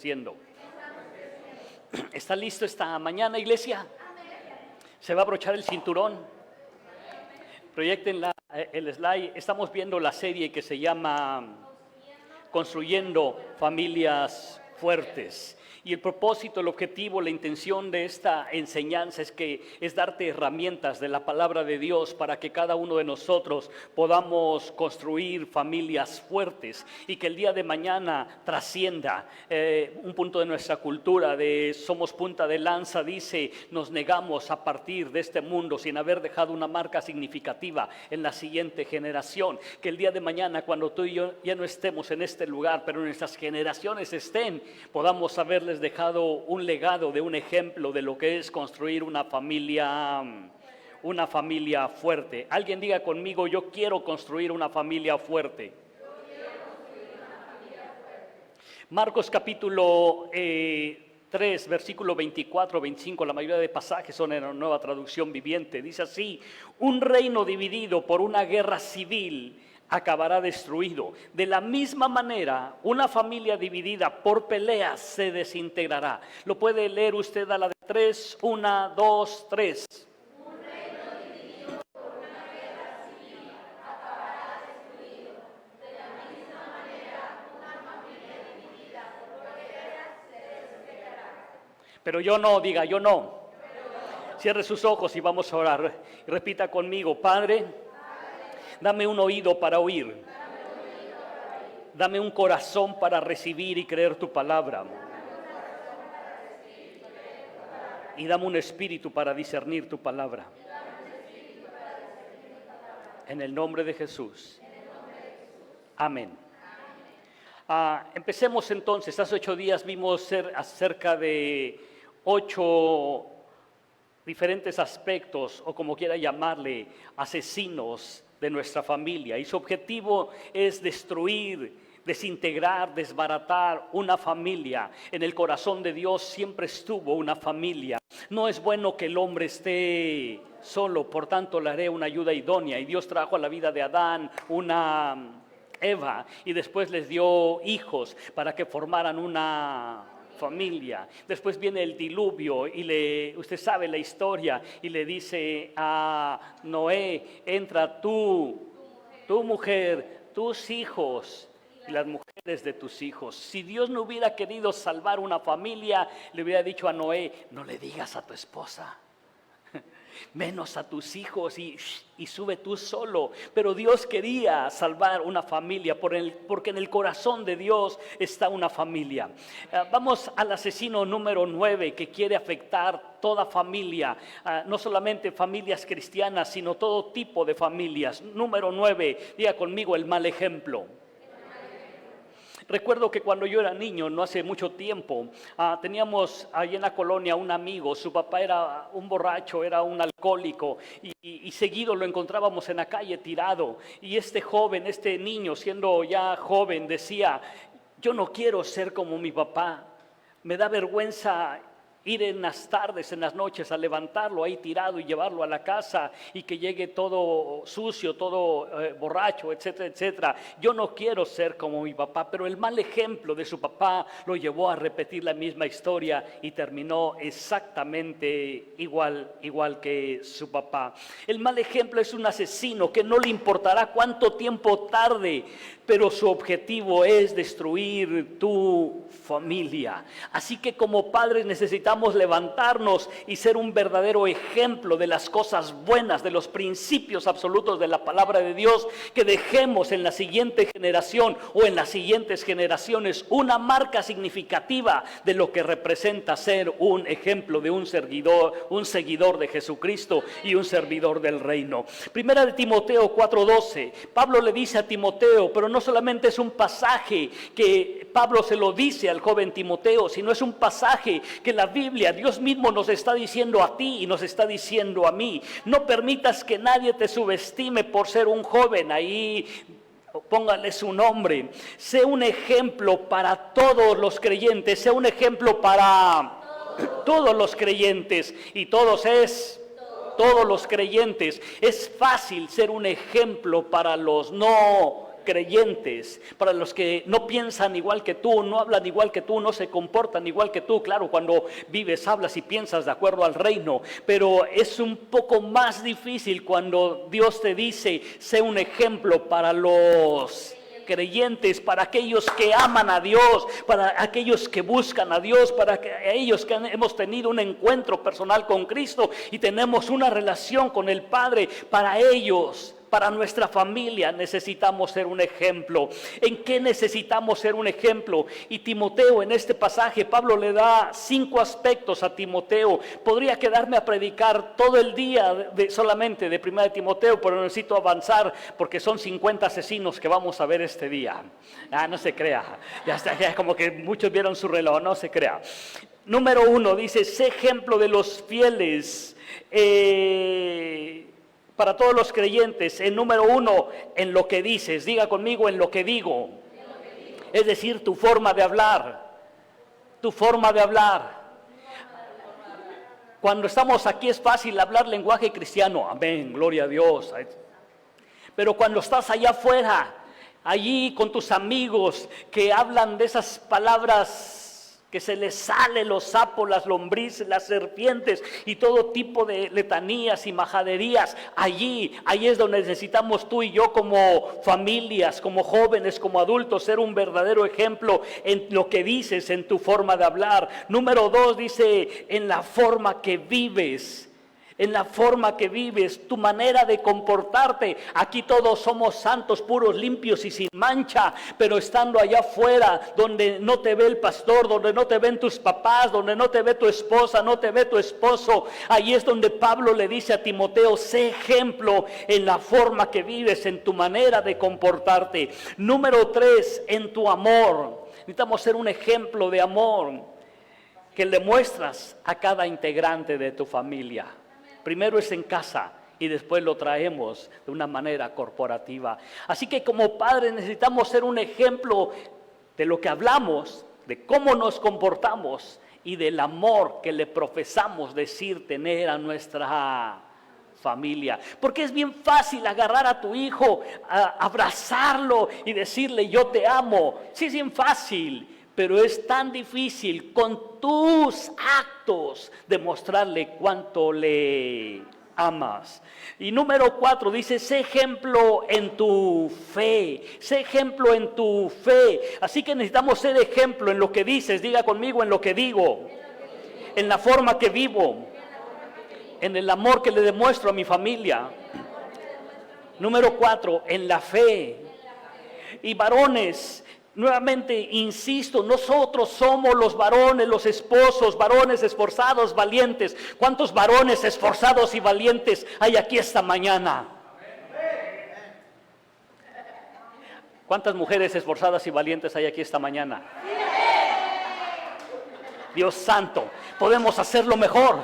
creciendo. ¿Está listo esta mañana, iglesia? ¿Se va a abrochar el cinturón? Proyecten el slide. Estamos viendo la serie que se llama Construyendo Familias Fuertes. Y el propósito, el objetivo, la intención de esta enseñanza es darte herramientas de la palabra de Dios para que cada uno de nosotros podamos construir familias fuertes y que el día de mañana trascienda. Un punto de nuestra cultura de somos punta de lanza dice: nos negamos a partir de este mundo sin haber dejado una marca significativa en la siguiente generación. Que el día de mañana, cuando tú y yo ya no estemos en este lugar, pero nuestras generaciones estén, podamos haberles dejado un legado de un ejemplo de lo que es construir una familia fuerte. Alguien diga conmigo: yo quiero construir una familia fuerte. Marcos capítulo 3, versículo 24, 25, la mayoría de pasajes son en la Nueva Traducción Viviente. Dice así: un reino dividido por una guerra civil acabará destruido. De la misma manera, una familia dividida por peleas se desintegrará. Lo puede leer usted a la de 3, 1, 2, 3. Un reino dividido por una guerra civil acabará destruido. De la misma manera, una familia dividida por peleas se desintegrará. Pero yo no, diga yo no. Cierre sus ojos y vamos a orar. Repita conmigo: Padre, dame un oído para oír. Dame un corazón para recibir y creer tu palabra. Y dame un espíritu para discernir tu palabra. En el nombre de Jesús. Amén. Empecemos entonces. Hace 8 días vimos acerca de 8 diferentes aspectos, o como quiera llamarle, asesinos de nuestra familia, y su objetivo es destruir, desintegrar, desbaratar una familia. En el corazón de Dios siempre estuvo una familia. No es bueno que el hombre esté solo, por tanto le haré una ayuda idónea. Y Dios trajo a la vida de Adán una Eva, y después les dio hijos para que formaran una familia. Después viene el diluvio y usted sabe la historia, y le dice a Noé: entra tú, tu mujer, tus hijos y las mujeres de tus hijos. Si Dios no hubiera querido salvar una familia, le hubiera dicho a Noé: no le digas a tu esposa, menos a tus hijos, y sube tú solo. Pero Dios quería salvar una familia porque en el corazón de Dios está una familia. Vamos al asesino número 9 que quiere afectar toda familia, no solamente familias cristianas, sino todo tipo de familias. Número 9, diga conmigo: el mal ejemplo. Recuerdo que cuando yo era niño, no hace mucho tiempo, teníamos ahí en la colonia un amigo. Su papá era un borracho, era un alcohólico, y seguido lo encontrábamos en la calle tirado. Y este niño, siendo ya joven, decía: yo no quiero ser como mi papá, me da vergüenza ir en las tardes, en las noches, a levantarlo ahí tirado y llevarlo a la casa, y que llegue todo sucio, todo borracho, etcétera, etcétera. Yo no quiero ser como mi papá. Pero el mal ejemplo de su papá lo llevó a repetir la misma historia y terminó exactamente igual que su papá. El mal ejemplo es un asesino que no le importará cuánto tiempo tarde, pero su objetivo es destruir tu familia. Así que como padres necesitamos levantarnos y ser un verdadero ejemplo de las cosas buenas, de los principios absolutos de la palabra de Dios, que dejemos en la siguiente generación o en las siguientes generaciones una marca significativa de lo que representa ser un ejemplo de un seguidor de Jesucristo y un servidor del reino. Primera de Timoteo 4:12, Pablo le dice a Timoteo, pero no solamente es un pasaje que Pablo se lo dice al joven Timoteo, sino es un pasaje que la Biblia, Dios mismo nos está diciendo a ti y nos está diciendo a mí. No permitas que nadie te subestime por ser un joven. Ahí póngale su nombre. Sé un ejemplo para todos los creyentes, sé un ejemplo para todos los creyentes, y todos los creyentes. Es fácil ser un ejemplo para los no creyentes, para los que no piensan igual que tú, no hablan igual que tú, no se comportan igual que tú. Claro, cuando vives, hablas y piensas de acuerdo al reino, pero es un poco más difícil cuando Dios te dice, sé un ejemplo para los creyentes, para aquellos que aman a Dios, para aquellos que buscan a Dios, para ellos que hemos tenido un encuentro personal con Cristo y tenemos una relación con el Padre. Para ellos, para nuestra familia, necesitamos ser un ejemplo. ¿En qué necesitamos ser un ejemplo? Y Timoteo, en este pasaje, Pablo le da 5 aspectos a Timoteo. Podría quedarme a predicar todo el día solamente de 1 de Timoteo, pero necesito avanzar porque son 50 asesinos que vamos a ver este día. No se crea. Ya está, ya como que muchos vieron su reloj, no se crea. Número 1 dice, sé ejemplo de los fieles. Para todos los creyentes, en número 1, en lo que dices. Diga conmigo, en lo que digo. Es decir, tu forma de hablar. Tu forma de hablar. Cuando estamos aquí es fácil hablar lenguaje cristiano. Amén, gloria a Dios. Pero cuando estás allá afuera, allí con tus amigos que hablan de esas palabras que se les sale los sapos, las lombrices, las serpientes y todo tipo de letanías y majaderías, ahí es donde necesitamos tú y yo como familias, como jóvenes, como adultos, ser un verdadero ejemplo en lo que dices, en tu forma de hablar. Número 2 dice, en la forma que vives. En la forma que vives, tu manera de comportarte. Aquí todos somos santos, puros, limpios y sin mancha, pero estando allá afuera, donde no te ve el pastor, donde no te ven tus papás, donde no te ve tu esposa, no te ve tu esposo, ahí es donde Pablo le dice a Timoteo, sé ejemplo en la forma que vives, en tu manera de comportarte. Número 3, en tu amor. Necesitamos ser un ejemplo de amor que le muestras a cada integrante de tu familia. Primero es en casa y después lo traemos de una manera corporativa. Así que como padres necesitamos ser un ejemplo de lo que hablamos, de cómo nos comportamos y del amor que le profesamos decir tener a nuestra familia. Porque es bien fácil agarrar a tu hijo, abrazarlo y decirle yo te amo. Sí, es bien fácil. Pero es tan difícil con tus actos demostrarle cuánto le amas. Y número 4 dice, sé ejemplo en tu fe. Sé ejemplo en tu fe. Así que necesitamos ser ejemplo en lo que dices. Diga conmigo, en lo que digo. En la forma que vivo. En el amor que le demuestro a mi familia. Número 4, en la fe. Y varones, nuevamente insisto, nosotros somos los varones, los esposos, varones esforzados, valientes. ¿Cuántos varones esforzados y valientes hay aquí esta mañana? ¿Cuántas mujeres esforzadas y valientes hay aquí esta mañana? Dios santo, podemos hacerlo mejor.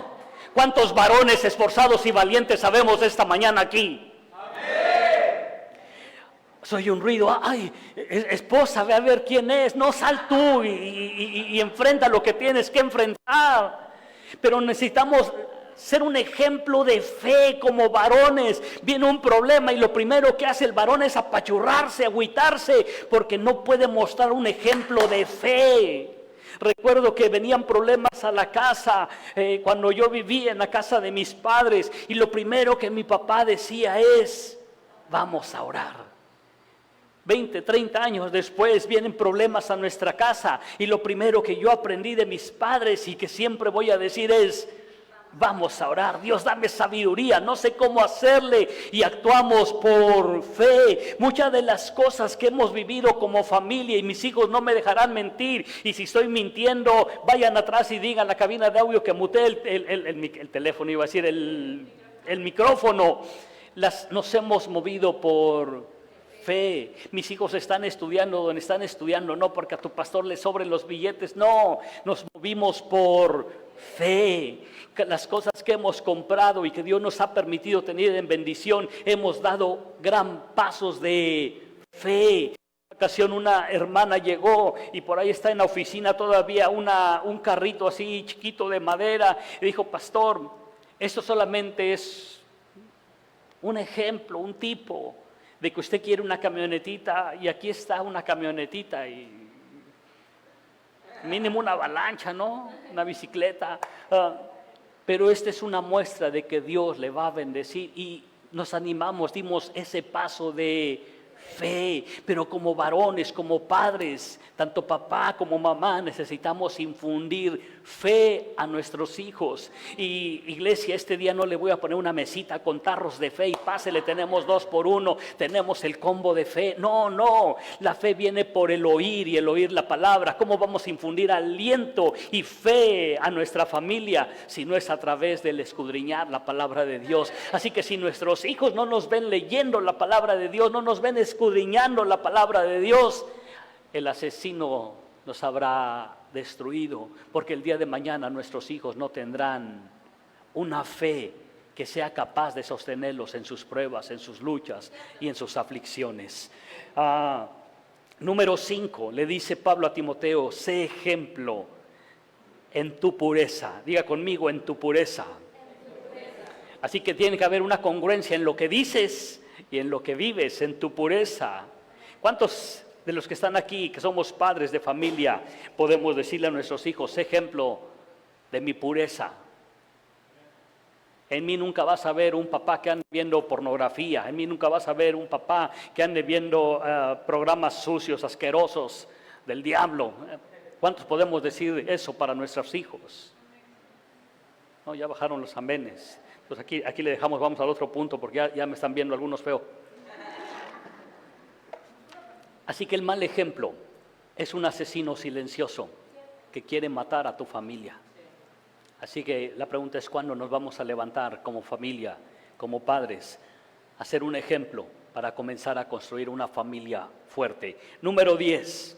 ¿Cuántos varones esforzados y valientes sabemos esta mañana aquí? Soy un ruido, ay, esposa, ve a ver quién es. No, sal tú y enfrenta lo que tienes que enfrentar. Pero necesitamos ser un ejemplo de fe como varones. Viene un problema y lo primero que hace el varón es apachurrarse, agüitarse, porque no puede mostrar un ejemplo de fe. Recuerdo que venían problemas a la casa cuando yo vivía en la casa de mis padres, y lo primero que mi papá decía es, vamos a orar. 20, 30 años después vienen problemas a nuestra casa y lo primero que yo aprendí de mis padres y que siempre voy a decir es, vamos a orar. Dios, dame sabiduría, no sé cómo hacerle, y actuamos por fe. Muchas de las cosas que hemos vivido como familia, y mis hijos no me dejarán mentir, y si estoy mintiendo, vayan atrás y digan a la cabina de audio que muteé el teléfono, iba a decir el micrófono. Nos hemos movido por fe. Mis hijos están estudiando donde están estudiando, no porque a tu pastor le sobren los billetes, no, nos movimos por fe. Las cosas que hemos comprado y que Dios nos ha permitido tener en bendición, hemos dado gran pasos de fe. En una ocasión una hermana llegó y por ahí está en la oficina todavía un carrito así chiquito de madera, y dijo, pastor, esto solamente es un ejemplo, un tipo de que usted quiere una camionetita y aquí está una camionetita y mínimo una avalancha, ¿no? Una bicicleta. Pero esta es una muestra de que Dios le va a bendecir y nos animamos, dimos ese paso de fe, pero como varones, como padres, tanto papá como mamá, necesitamos infundir fe a nuestros hijos. Y iglesia, este día no le voy a poner una mesita con tarros de fe y pásele, tenemos 2 por 1, tenemos el combo de fe. No, la fe viene por el oír y el oír la palabra. ¿Cómo vamos a infundir aliento y fe a nuestra familia si no es a través del escudriñar la palabra de Dios? Así que si nuestros hijos no nos ven leyendo la palabra de Dios, no nos ven escudriñando la palabra de Dios, el asesino nos habrá destruido, porque el día de mañana nuestros hijos no tendrán una fe que sea capaz de sostenerlos en sus pruebas, en sus luchas y en sus aflicciones. Número 5, le dice Pablo a Timoteo: sé ejemplo en tu pureza. Diga conmigo: en tu pureza. Así que tiene que haber una congruencia en lo que dices y en lo que vives, en tu pureza. ¿Cuántos de los que están aquí, que somos padres de familia, podemos decirle a nuestros hijos: sé ejemplo de mi pureza? En mí nunca vas a ver un papá que ande viendo pornografía, en mí nunca vas a ver un papá que ande viendo programas sucios, asquerosos del diablo. ¿Cuántos podemos decir eso para nuestros hijos? No, ya bajaron los amenes. Pues aquí le dejamos, vamos al otro punto, porque ya me están viendo algunos feos. Así que el mal ejemplo es un asesino silencioso que quiere matar a tu familia. Así que la pregunta es: ¿cuándo nos vamos a levantar como familia, como padres, a ser un ejemplo para comenzar a construir una familia fuerte? Número 10,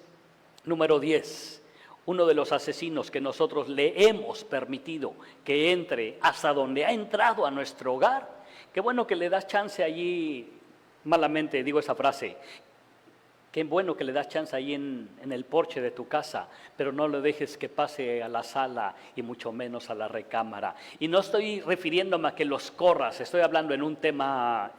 uno de los asesinos que nosotros le hemos permitido que entre hasta donde ha entrado a nuestro hogar. Qué bueno que le das chance allí, malamente digo esa frase, qué bueno que le das chance ahí en el porche de tu casa, pero no lo dejes que pase a la sala y mucho menos a la recámara. Y no estoy refiriéndome a que los corras, estoy hablando en un tema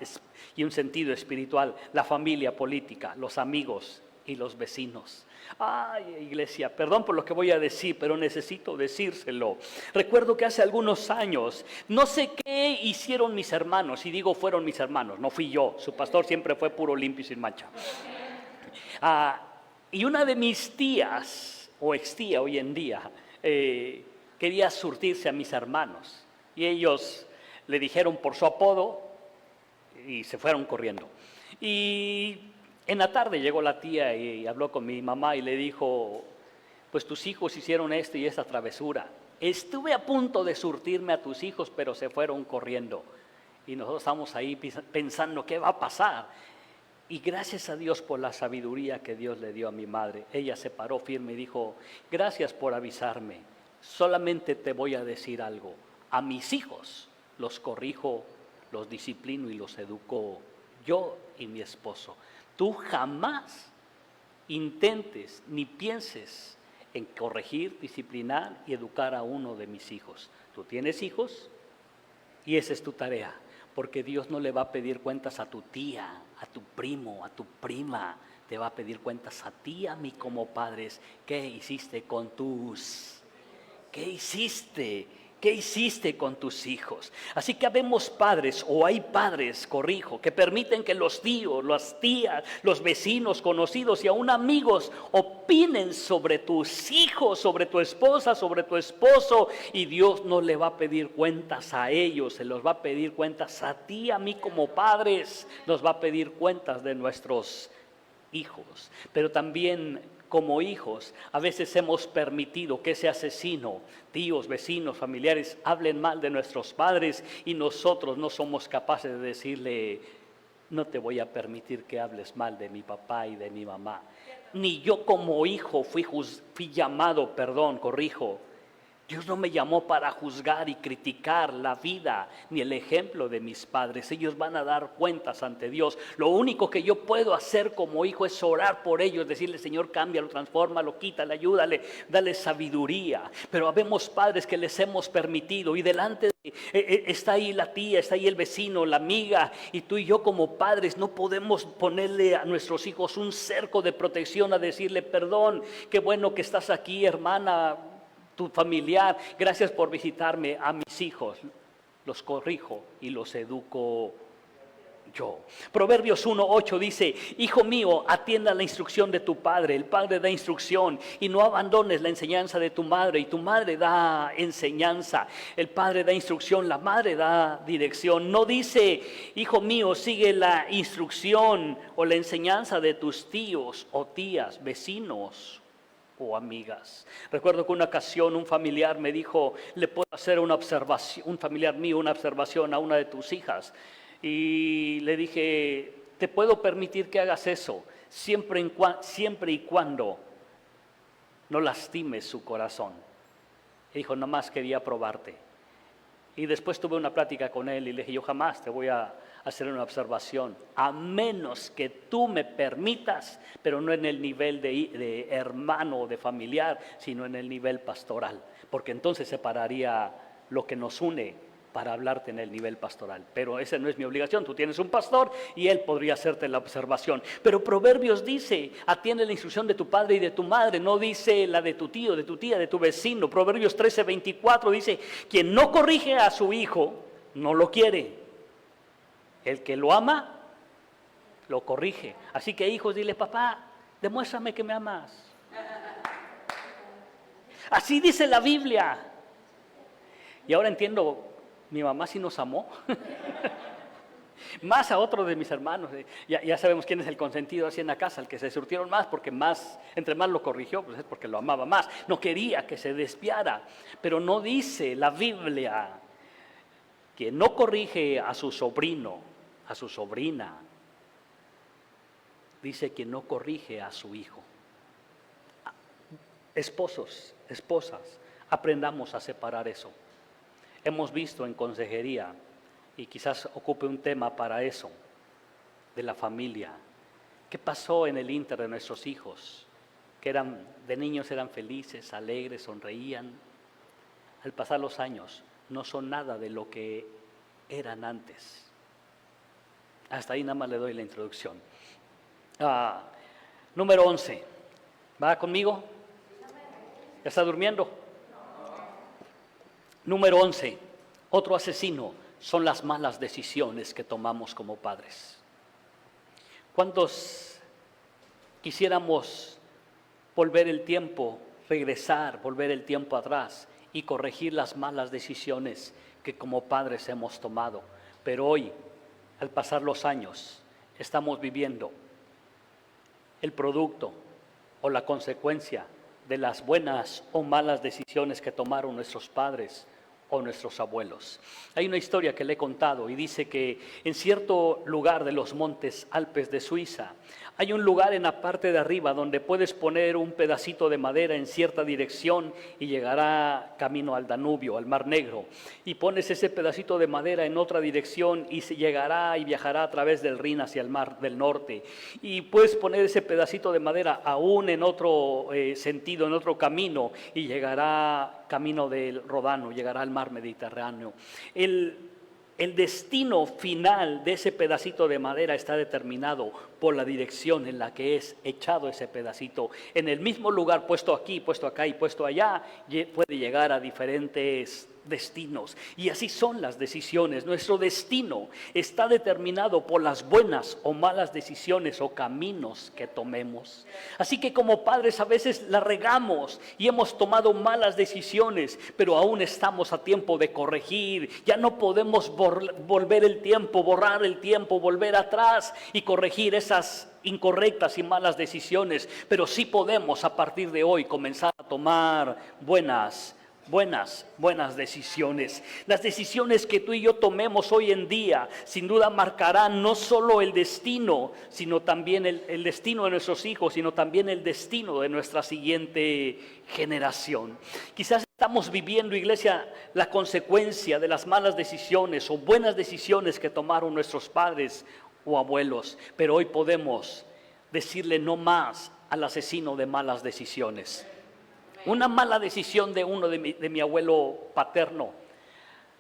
y un sentido espiritual: la familia política, los amigos y los vecinos. Ay, iglesia, perdón por lo que voy a decir, pero necesito decírselo. Recuerdo que hace algunos años, no sé qué hicieron mis hermanos, y digo fueron mis hermanos, no fui yo, su pastor siempre fue puro, limpio y sin mancha. Y una de mis tías, o extía hoy en día, quería surtirse a mis hermanos, y ellos le dijeron por su apodo y se fueron corriendo. Y en la tarde llegó la tía y habló con mi mamá y le dijo: pues tus hijos hicieron esto y esta travesura. Estuve a punto de surtirme a tus hijos, pero se fueron corriendo. Y nosotros estamos ahí pensando: ¿qué va a pasar? Y gracias a Dios por la sabiduría que Dios le dio a mi madre. Ella se paró firme y dijo: gracias por avisarme, solamente te voy a decir algo. A mis hijos los corrijo, los disciplino y los educo yo y mi esposo. Tú jamás intentes ni pienses en corregir, disciplinar y educar a uno de mis hijos. Tú tienes hijos y esa es tu tarea, porque Dios no le va a pedir cuentas a tu tía, a tu primo, a tu prima. Te va a pedir cuentas a ti, a mí como padres. ¿Qué hiciste con ¿Qué hiciste con tus hijos? Así que habemos padres, o hay padres, corrijo, que permiten que los tíos, las tías, los vecinos, conocidos y aún amigos opinen sobre tus hijos, sobre tu esposa, sobre tu esposo, y Dios no le va a pedir cuentas a ellos, se los va a pedir cuentas a ti, a mí como padres, nos va a pedir cuentas de nuestros hijos. Pero también como hijos, a veces hemos permitido que ese asesino, tíos, vecinos, familiares, hablen mal de nuestros padres y nosotros no somos capaces de decirle: no te voy a permitir que hables mal de mi papá y de mi mamá. Ni yo como hijo fui llamado, Dios no me llamó para juzgar y criticar la vida ni el ejemplo de mis padres. Ellos van a dar cuentas ante Dios. Lo único que yo puedo hacer como hijo es orar por ellos, decirle: Señor, cámbialo, transfórmalo, quítale, ayúdale, dale sabiduría. Pero habemos padres que les hemos permitido, y delante está ahí la tía, está ahí el vecino, la amiga, y tú y yo como padres no podemos ponerle a nuestros hijos un cerco de protección, a decirle: perdón, qué bueno que estás aquí, hermana, tu familiar, gracias por visitarme. A mis hijos los corrijo y los educo yo. Proverbios 1:8 dice: hijo mío, atienda la instrucción de tu padre. El padre da instrucción, y no abandones la enseñanza de tu madre. Y tu madre da enseñanza. El padre da instrucción, la madre da dirección. No dice: hijo mío, sigue la instrucción o la enseñanza de tus tíos o tías, vecinos o amigas. Recuerdo que una ocasión un familiar me dijo: le puedo hacer una observación, un familiar mío, una observación a una de tus hijas. Y le dije: te puedo permitir que hagas eso, siempre y cuando no lastimes su corazón. Y dijo: nomás quería probarte. Y después tuve una plática con él y le dije: yo jamás te voy a hacer una observación, a menos que tú me permitas, pero no en el nivel de hermano o de familiar, sino en el nivel pastoral, porque entonces separaría lo que nos une para hablarte en el nivel pastoral. Pero esa no es mi obligación. Tú tienes un pastor y él podría hacerte la observación. Pero Proverbios dice: atiende la instrucción de tu padre y de tu madre. No dice la de tu tío, de tu tía, de tu vecino. Proverbios 13:24 dice: quien no corrige a su hijo no lo quiere. El que lo ama lo corrige. Así que, hijos, dile: papá, demuéstrame que me amas. Así dice la Biblia. Y ahora entiendo, mi mamá sí nos amó. Más a otro de mis hermanos. Ya sabemos quién es el consentido así en la casa, el que se surtieron más, porque entre más lo corrigió, pues es porque lo amaba más. No quería que se desviara. Pero no dice la Biblia que no corrige a su sobrino, a su sobrina. Dice que no corrige a su hijo. Esposos, esposas, aprendamos a separar eso. Hemos visto en consejería, y quizás ocupe un tema para eso, de la familia. ¿Qué pasó en el ínter de nuestros hijos? Que de niños eran felices, alegres, sonreían. Al pasar los años, no son nada de lo que eran antes. Hasta ahí nada más le doy la introducción. Número 11. ¿Va conmigo? ¿Ya está durmiendo? Número 11. Otro asesino son las malas decisiones que tomamos como padres. ¿Cuántos quisiéramos volver el tiempo, volver el tiempo atrás y corregir las malas decisiones que como padres hemos tomado? Pero hoy, al pasar los años, estamos viviendo el producto o la consecuencia de las buenas o malas decisiones que tomaron nuestros padres o nuestros abuelos. Hay una historia que le he contado y dice que en cierto lugar de los montes Alpes de Suiza hay un lugar en la parte de arriba donde puedes poner un pedacito de madera en cierta dirección y llegará camino al Danubio, al Mar Negro, y pones ese pedacito de madera en otra dirección y se llegará y viajará a través del Rin hacia el Mar del Norte, y puedes poner ese pedacito de madera aún en otro sentido, en otro camino, y llegará camino del Ródano, llegará al Mar Mediterráneo. El destino final de ese pedacito de madera está determinado por la dirección en la que es echado ese pedacito. En el mismo lugar, puesto aquí, puesto acá y puesto allá, puede llegar a diferentes destinos. Y así son las decisiones. Nuestro destino está determinado por las buenas o malas decisiones o caminos que tomemos. Así que como padres a veces la regamos y hemos tomado malas decisiones, pero aún estamos a tiempo de corregir. Ya no podemos volver el tiempo, borrar el tiempo, volver atrás y corregir esas incorrectas y malas decisiones, pero sí podemos a partir de hoy comenzar a tomar buenas decisiones. Las decisiones que tú y yo tomemos hoy en día sin duda marcarán no solo el destino, sino también el destino de nuestros hijos, sino también el destino de nuestra siguiente generación. Quizás Estamos viviendo, iglesia, la consecuencia de las malas decisiones o buenas decisiones que tomaron nuestros padres o abuelos. Pero hoy podemos decirle no más al asesino de malas decisiones. Una mala decisión de de mi abuelo paterno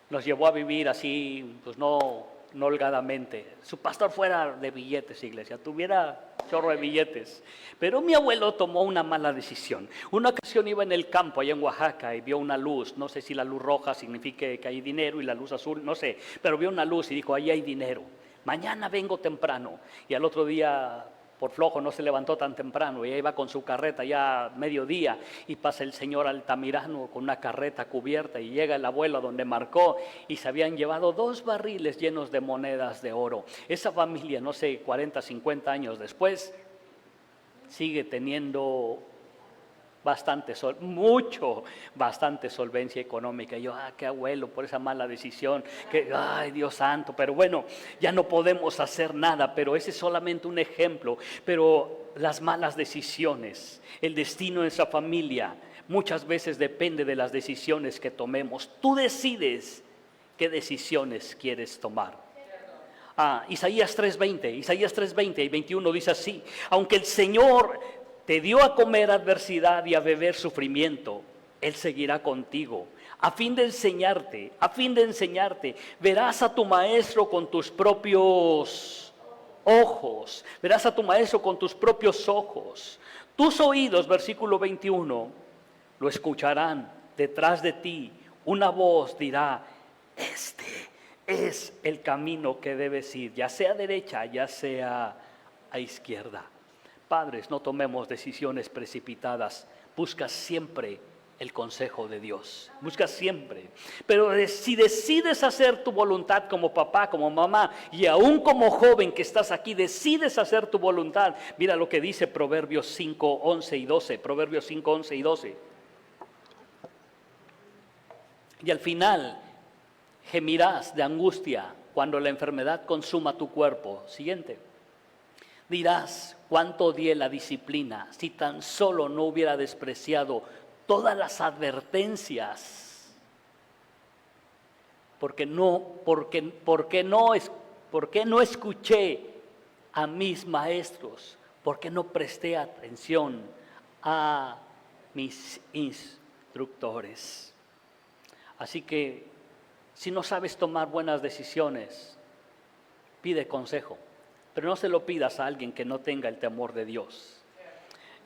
nos llevó a vivir así, pues no holgadamente. Su pastor fuera de billetes, iglesia, tuviera chorro de billetes. Pero mi abuelo tomó una mala decisión. Una ocasión iba en el campo allá en Oaxaca y vio una luz. No sé si la luz roja significa que hay dinero y la luz azul, no sé. Pero vio una luz y dijo, ahí hay dinero. Mañana vengo temprano. Y al otro día, por flojo, no se levantó tan temprano. Y ahí va con su carreta ya mediodía. Y pasa el señor Altamirano con una carreta cubierta. Y llega el abuelo a donde marcó. Y se habían llevado 2 barriles llenos de monedas de oro. Esa familia, no sé, 40, 50 años después, sigue teniendo bastante solvencia económica. Y yo, qué abuelo, por esa mala decisión, ay, Dios santo. Pero bueno, ya no podemos hacer nada, pero ese es solamente un ejemplo. Pero las malas decisiones, el destino de esa familia, muchas veces depende de las decisiones que tomemos. Tú decides qué decisiones quieres tomar. Isaías 3:20 y 21 dice así: aunque el Señor te dio a comer adversidad y a beber sufrimiento, Él seguirá contigo, a fin de enseñarte. Verás a tu maestro con tus propios ojos. Tus oídos, versículo 21, lo escucharán. Detrás de ti una voz dirá: este es el camino que debes ir, ya sea a derecha, ya sea a izquierda. Padres, no tomemos decisiones precipitadas. Busca siempre el consejo de Dios. Busca siempre. Pero si decides hacer tu voluntad como papá, como mamá, y aún como joven que estás aquí, decides hacer tu voluntad. Mira lo que dice Proverbios 5:11 y 12. Proverbios 5:11 y 12. Y al final gemirás de angustia cuando la enfermedad consuma tu cuerpo. Siguiente. Dirás: cuánto odié la disciplina, si tan solo no hubiera despreciado todas las advertencias. ¿Por qué no escuché a mis maestros? ¿Por qué no presté atención a mis instructores? Así que, si no sabes tomar buenas decisiones, pide consejo. Pero no se lo pidas a alguien que no tenga el temor de Dios.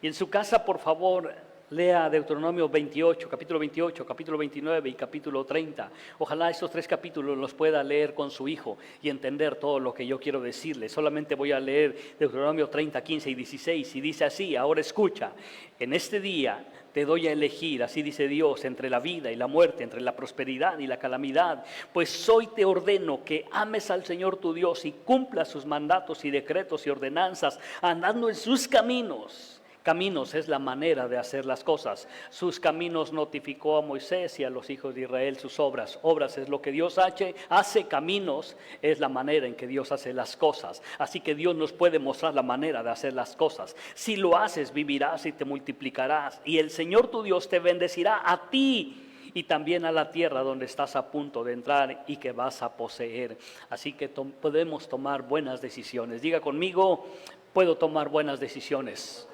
Y en su casa, por favor, lea Deuteronomio 28, capítulo 28, capítulo 29 y capítulo 30. Ojalá estos 3 capítulos los pueda leer con su hijo y entender todo lo que yo quiero decirle. Solamente voy a leer Deuteronomio 30, 15 y 16. Y dice así: ahora escucha, en este día te doy a elegir, así dice Dios, entre la vida y la muerte, entre la prosperidad y la calamidad. Pues hoy te ordeno que ames al Señor tu Dios y cumplas sus mandatos y decretos y ordenanzas, andando en sus caminos. Caminos es la manera de hacer las cosas. Sus caminos notificó a Moisés y a los hijos de Israel sus obras. Obras es lo que Dios hace, caminos es la manera en que Dios hace las cosas. Así que Dios nos puede mostrar la manera de hacer las cosas. Si lo haces, vivirás y te multiplicarás. Y el Señor tu Dios te bendecirá a ti y también a la tierra donde estás a punto de entrar y que vas a poseer. Así que podemos tomar buenas decisiones. Diga conmigo: puedo tomar buenas decisiones.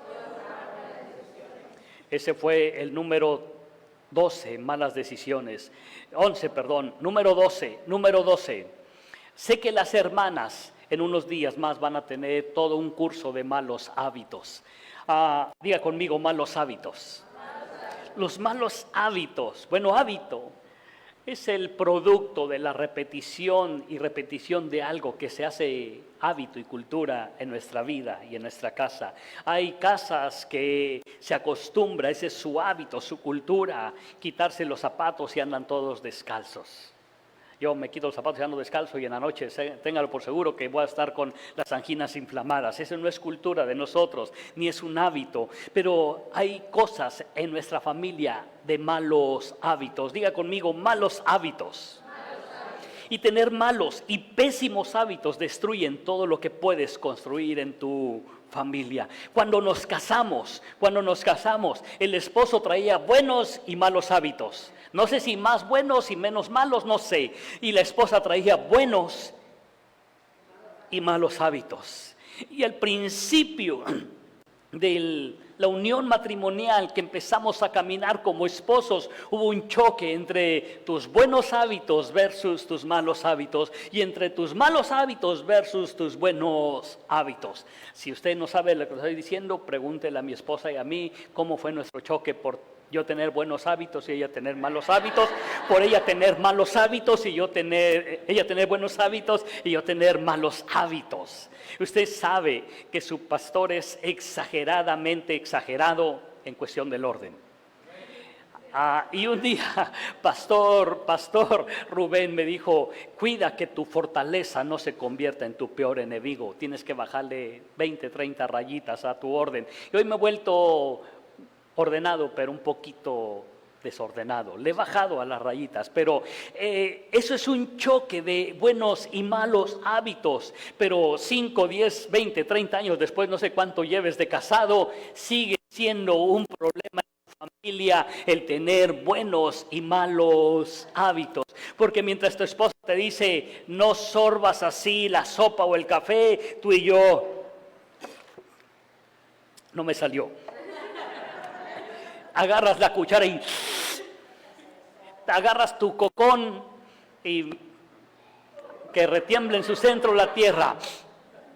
Ese fue el número 12, malas decisiones. 11, perdón, número 12. Sé que las hermanas en unos días más van a tener todo un curso de malos hábitos. Diga conmigo: malos hábitos. Los malos hábitos. Bueno, hábito es el producto de la repetición y repetición de algo que se hace hábito y cultura en nuestra vida y en nuestra casa. Hay casas que se acostumbra, ese es su hábito, su cultura, quitarse los zapatos y andan todos descalzos. Yo me quito los zapatos y ando descalzo y en la noche, téngalo por seguro que voy a estar con las anginas inflamadas. Eso no es cultura de nosotros, ni es un hábito. Pero hay cosas en nuestra familia de malos hábitos. Diga conmigo: malos hábitos. Y tener malos y pésimos hábitos destruyen todo lo que puedes construir en tu familia. Cuando nos casamos, el esposo traía buenos y malos hábitos. No sé si más buenos y menos malos, no sé. Y la esposa traía buenos y malos hábitos. Y al principio de la unión matrimonial, que empezamos a caminar como esposos, hubo un choque entre tus buenos hábitos versus tus malos hábitos, y entre tus malos hábitos versus tus buenos hábitos. Si usted no sabe lo que estoy diciendo, pregúntele a mi esposa y a mí cómo fue nuestro choque por yo tener buenos hábitos y ella tener malos hábitos, por ella tener malos hábitos y ella tener buenos hábitos y yo tener malos hábitos. Usted sabe que su pastor es exageradamente exagerado en cuestión del orden. Y un día, pastor Rubén me dijo, cuida que tu fortaleza no se convierta en tu peor enemigo. Tienes que bajarle 20, 30 rayitas a tu orden. Y hoy me he vuelto ordenado, pero un poquito desordenado. Le he bajado a las rayitas, pero eso es un choque de buenos y malos hábitos. Pero 5, 10, 20, 30 años después, no sé cuánto lleves de casado, sigue siendo un problema en tu familia el tener buenos y malos hábitos. Porque mientras tu esposa te dice, no sorbas así la sopa o el café, tú y yo, no me salió. Agarras la cuchara y agarras tu cocón y que retiemble en su centro la tierra.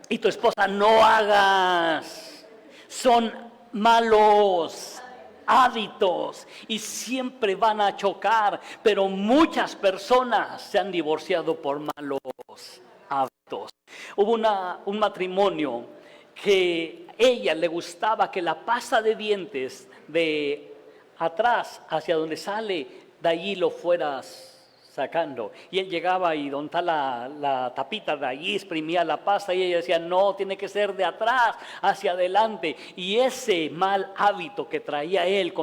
Y tu esposa, no hagas. Son malos hábitos y siempre van a chocar, pero muchas personas se han divorciado por malos hábitos. Hubo un matrimonio que ella le gustaba que la pasta de dientes de atrás hacia donde sale, de allí lo fueras sacando. Y él llegaba y donde está la tapita de allí, exprimía la pasta y ella decía, no, tiene que ser de atrás hacia adelante. Y ese mal hábito que traía él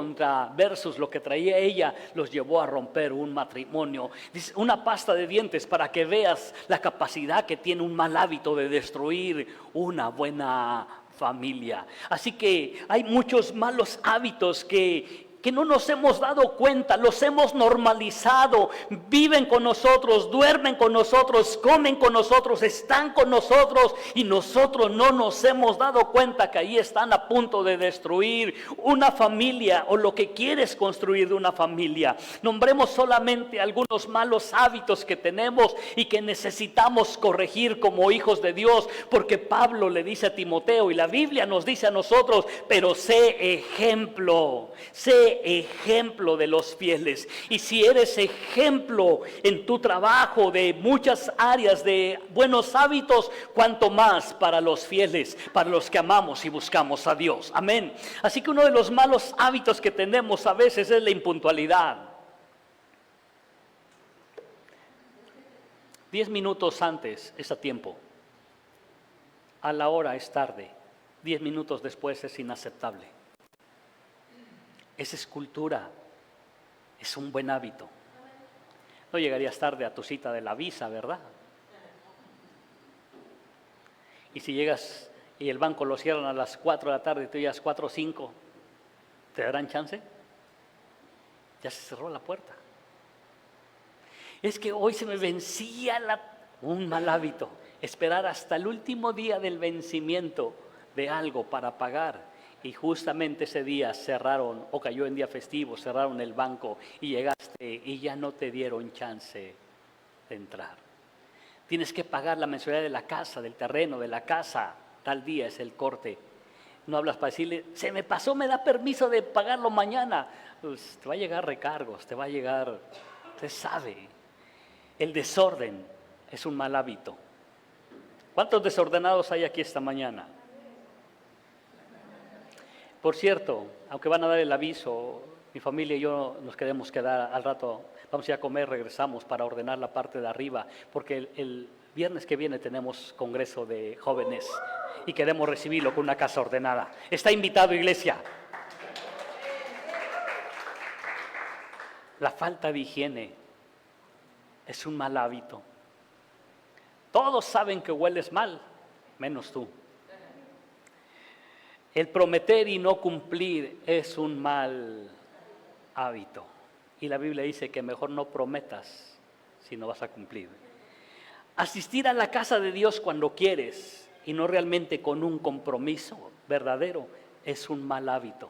versus lo que traía ella, los llevó a romper un matrimonio. Dice, una pasta de dientes para que veas la capacidad que tiene un mal hábito de destruir una buena familia. Así que hay muchos malos hábitos que no nos hemos dado cuenta, los hemos normalizado, viven con nosotros, duermen con nosotros, comen con nosotros, están con nosotros y nosotros no nos hemos dado cuenta que ahí están a punto de destruir una familia o lo que quieres construir de una familia. Nombremos solamente algunos malos hábitos que tenemos y que necesitamos corregir como hijos de Dios, porque Pablo le dice a Timoteo y la Biblia nos dice a nosotros, pero sé ejemplo de los fieles. Y si eres ejemplo en tu trabajo de muchas áreas de buenos hábitos, cuanto más para los fieles, para los que amamos y buscamos a Dios. Amén. Así que uno de los malos hábitos que tenemos a veces es la impuntualidad. 10 minutos antes es a tiempo, a la hora es tarde, 10 minutos después es inaceptable. Esa es cultura, es un buen hábito. No llegarías tarde a tu cita de la visa, ¿verdad? Y si llegas y el banco lo cierran a las 4 de la tarde y tú llegas 4:05, ¿te darán chance? Ya se cerró la puerta. Es que hoy se me vencía un mal hábito, esperar hasta el último día del vencimiento de algo para pagar. Y justamente ese día cerraron, o cayó en día festivo, cerraron el banco y llegaste y ya no te dieron chance de entrar. Tienes que pagar la mensualidad de la casa, del terreno, de la casa, tal día es el corte. No hablas para decirle, se me pasó, me da permiso de pagarlo mañana. Pues te va a llegar recargos, te va a llegar, usted sabe. El desorden es un mal hábito. ¿Cuántos desordenados hay aquí esta mañana? Por cierto, aunque van a dar el aviso, mi familia y yo nos queremos quedar al rato, vamos a ir a comer, regresamos para ordenar la parte de arriba, porque el viernes que viene tenemos congreso de jóvenes y queremos recibirlo con una casa ordenada. Está invitado, iglesia. La falta de higiene es un mal hábito. Todos saben que hueles mal, menos tú. El prometer y no cumplir es un mal hábito. Y la Biblia dice que mejor no prometas si no vas a cumplir. Asistir a la casa de Dios cuando quieres y no realmente con un compromiso verdadero es un mal hábito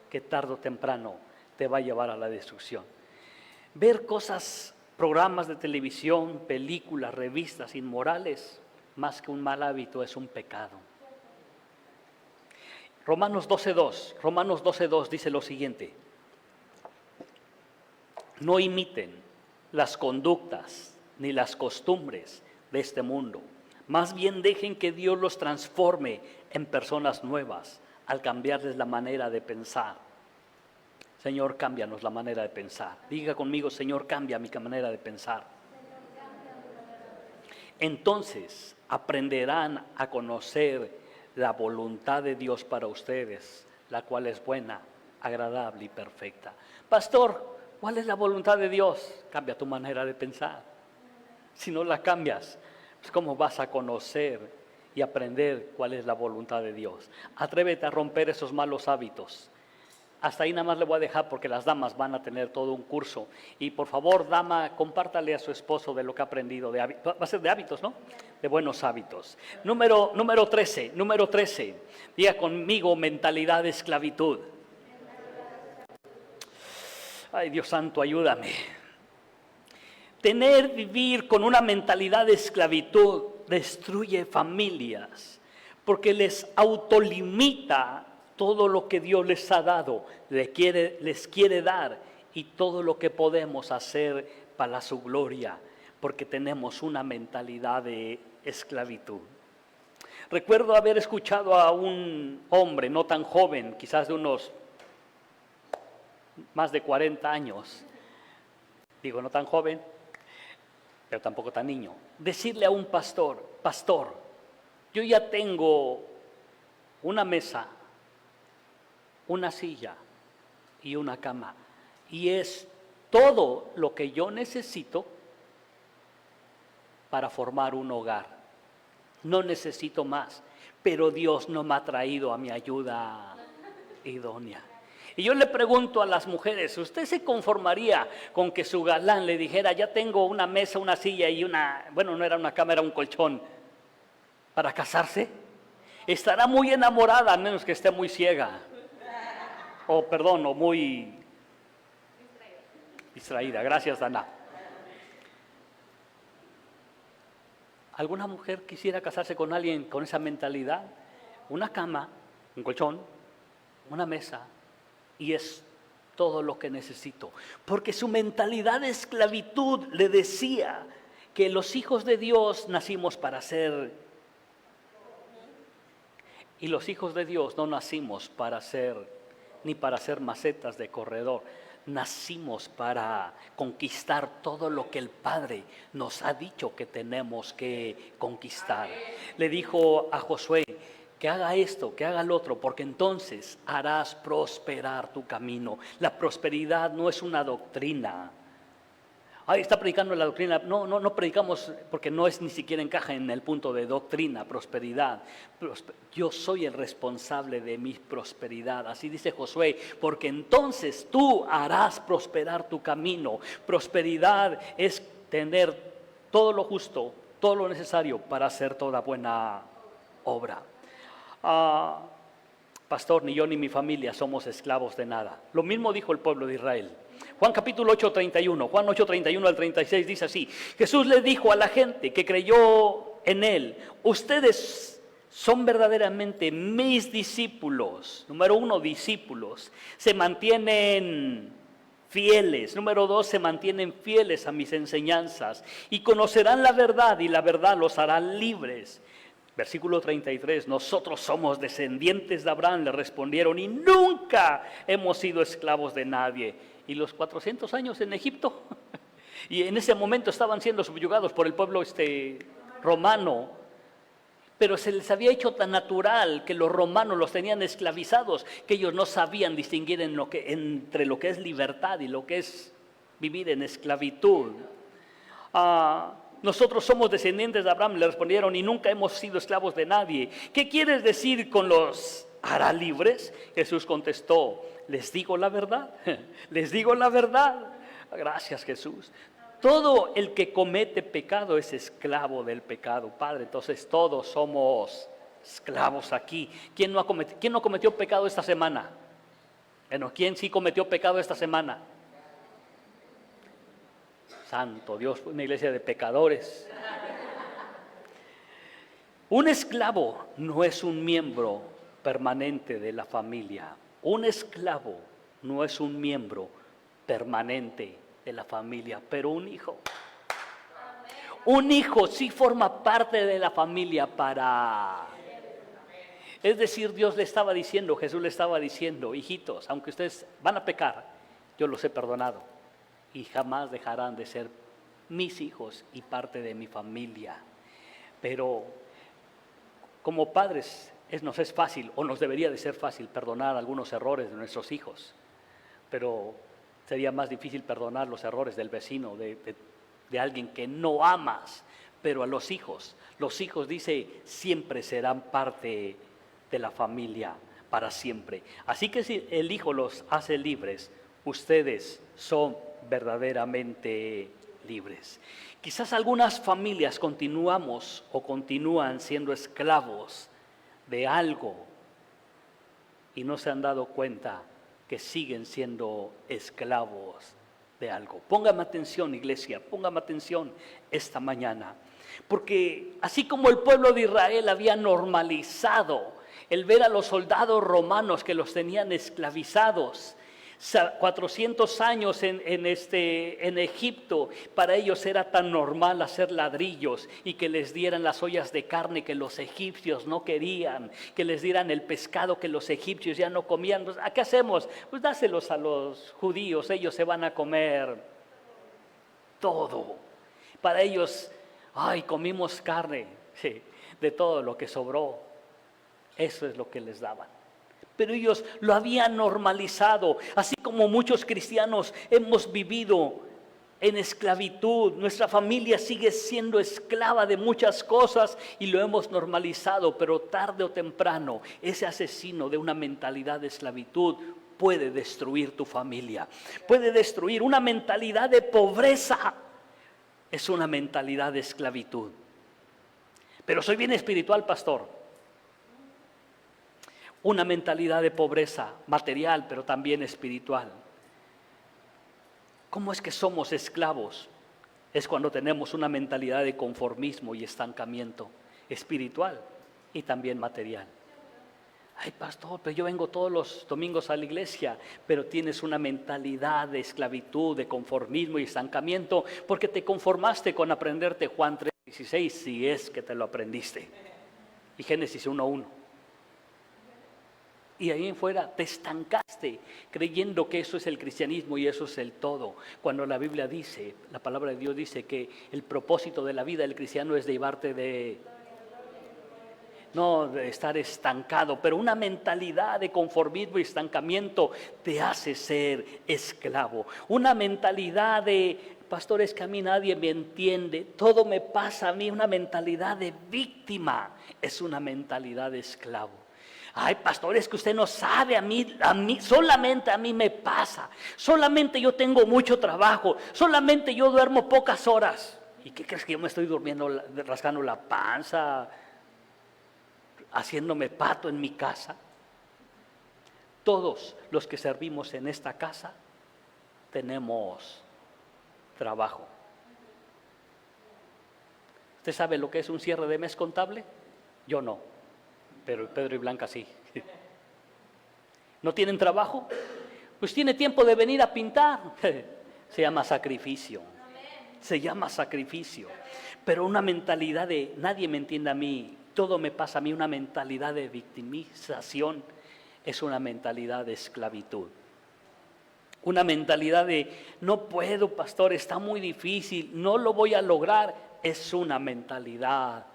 que tarde o temprano te va a llevar a la destrucción. Ver cosas, programas de televisión, películas, revistas inmorales, más que un mal hábito, es un pecado. Romanos 12:2 dice lo siguiente: no imiten las conductas ni las costumbres de este mundo, más bien dejen que Dios los transforme en personas nuevas al cambiarles la manera de pensar. Señor, cámbianos la manera de pensar. Diga conmigo: Señor, cambia mi manera de pensar. Entonces aprenderán a conocer la voluntad de Dios para ustedes, la cual es buena, agradable y perfecta. Pastor, ¿cuál es la voluntad de Dios? Cambia tu manera de pensar. Si no la cambias, pues ¿cómo vas a conocer y aprender cuál es la voluntad de Dios? Atrévete a romper esos malos hábitos. Hasta ahí nada más le voy a dejar porque las damas van a tener todo un curso. Y por favor, dama, compártale a su esposo de lo que ha aprendido. Va a ser de hábitos, ¿no? De buenos hábitos. Número 13. Diga conmigo: mentalidad de esclavitud. Ay, Dios santo, ayúdame. Vivir con una mentalidad de esclavitud destruye familias porque les autolimita todo lo que Dios les ha dado, les quiere dar, y todo lo que podemos hacer para su gloria, porque tenemos una mentalidad de esclavitud. Recuerdo haber escuchado a un hombre no tan joven, quizás de unos más de 40 años, digo no tan joven, pero tampoco tan niño, decirle a un pastor: pastor, yo ya tengo una mesa, una silla y una cama, y es todo lo que yo necesito para formar un hogar. No necesito más, pero Dios no me ha traído a mi ayuda idónea. Y yo le pregunto a las mujeres: ¿usted se conformaría con que su galán le dijera: ya tengo una mesa, una silla y no era una cama, era un colchón, para casarse? Estará muy enamorada, a menos que esté muy ciega. O muy distraída. Gracias, Dana. ¿Alguna mujer quisiera casarse con alguien con esa mentalidad? Una cama, un colchón, una mesa, y es todo lo que necesito. Porque su mentalidad de esclavitud le decía que los hijos de Dios nacimos para ser, y los hijos de Dios no nacimos para ser ni para ser macetas de corredor. Nacimos para conquistar todo lo que el Padre nos ha dicho que tenemos que conquistar. Le dijo a Josué que haga esto, que haga lo otro, porque entonces harás prosperar tu camino. La prosperidad no es una doctrina. Ahí está predicando la doctrina. No predicamos porque no es, ni siquiera encaja en el punto de doctrina, prosperidad. Yo soy el responsable de mi prosperidad. Así dice Josué: porque entonces tú harás prosperar tu camino. Prosperidad es tener todo lo justo, todo lo necesario para hacer toda buena obra. Pastor, ni yo ni mi familia somos esclavos de nada. Lo mismo dijo el pueblo de Israel. Juan capítulo 8:31, Juan 8:31 al 36 dice así: Jesús le dijo a la gente que creyó en él: ustedes son verdaderamente mis discípulos. Número 1, discípulos. Se mantienen fieles. Número 2, se mantienen fieles a mis enseñanzas y conocerán la verdad, y la verdad los hará libres. Versículo 33, nosotros somos descendientes de Abraham, le respondieron, y nunca hemos sido esclavos de nadie. Y los 400 años en Egipto, y en ese momento estaban siendo subyugados por el pueblo romano, pero se les había hecho tan natural que los romanos los tenían esclavizados, que ellos no sabían distinguir entre lo que es libertad y lo que es vivir en esclavitud. Nosotros somos descendientes de Abraham, le respondieron, y nunca hemos sido esclavos de nadie. ¿Qué quieres decir con los hará libres? Jesús contestó, les digo la verdad, les digo la verdad. Gracias, Jesús. Todo el que comete pecado es esclavo del pecado, Padre. Entonces todos somos esclavos aquí. ¿Quién no cometió pecado esta semana? Bueno, ¿quién sí cometió pecado esta semana? Santo Dios, una iglesia de pecadores. Un esclavo no es un miembro permanente de la familia. Un esclavo no es un miembro permanente de la familia, pero un hijo sí forma parte de la familia es decir, Dios le estaba diciendo, Jesús le estaba diciendo, hijitos, aunque ustedes van a pecar, yo los he perdonado y jamás dejarán de ser mis hijos y parte de mi familia. Pero como padres nos es fácil, o nos debería de ser fácil, perdonar algunos errores de nuestros hijos, pero sería más difícil perdonar los errores del vecino, de alguien que no amas. Pero a los hijos dice, siempre serán parte de la familia para siempre. Así que si el Hijo los hace libres, ustedes son verdaderamente libres. Quizás algunas familias continúan siendo esclavos de algo y no se han dado cuenta que siguen siendo esclavos de algo. Póngame atención, iglesia, póngame atención esta mañana, porque así como el pueblo de Israel había normalizado el ver a los soldados romanos que los tenían esclavizados 400 años en Egipto, para ellos era tan normal hacer ladrillos y que les dieran las ollas de carne que los egipcios no querían, que les dieran el pescado que los egipcios ya no comían. Pues, ¿qué hacemos? Pues dáselos a los judíos, ellos se van a comer todo. Para ellos, comimos carne, sí, de todo lo que sobró. Eso es lo que les daban. Pero ellos lo habían normalizado, así como muchos cristianos hemos vivido en esclavitud. Nuestra familia sigue siendo esclava de muchas cosas y lo hemos normalizado, pero tarde o temprano ese asesino de una mentalidad de esclavitud puede destruir tu familia, puede destruir una mentalidad de pobreza. Es una mentalidad de esclavitud. Pero soy bien espiritual, pastor. Una mentalidad de pobreza material, pero también espiritual. ¿Cómo es que somos esclavos? Es cuando tenemos una mentalidad de conformismo y estancamiento espiritual y también material. Ay, pastor, pero yo vengo todos los domingos a la iglesia, pero tienes una mentalidad de esclavitud, de conformismo y estancamiento, porque te conformaste con aprenderte Juan 3:16, si es que te lo aprendiste, y Génesis 1:1. Y ahí en fuera te estancaste creyendo que eso es el cristianismo y eso es el todo. Cuando la Biblia dice, la palabra de Dios dice que el propósito de la vida del cristiano es de llevarte no de estar estancado, pero una mentalidad de conformismo y estancamiento te hace ser esclavo. Una mentalidad de, pastor, es que a mí nadie me entiende, todo me pasa a mí, una mentalidad de víctima, es una mentalidad de esclavo. Ay, pastor, es que usted no sabe, a mí, solamente a mí me pasa, solamente yo tengo mucho trabajo, solamente yo duermo pocas horas. ¿Y qué crees que yo me estoy durmiendo, rascando la panza, haciéndome pato en mi casa? Todos los que servimos en esta casa tenemos trabajo. ¿Usted sabe lo que es un cierre de mes contable? Yo no. Pero Pedro y Blanca sí. ¿No tienen trabajo? Pues tiene tiempo de venir a pintar. Se llama sacrificio. Se llama sacrificio. Pero una mentalidad de nadie me entiende a mí, todo me pasa a mí, una mentalidad de victimización, es una mentalidad de esclavitud. Una mentalidad de no puedo, pastor, está muy difícil, no lo voy a lograr, es una mentalidad.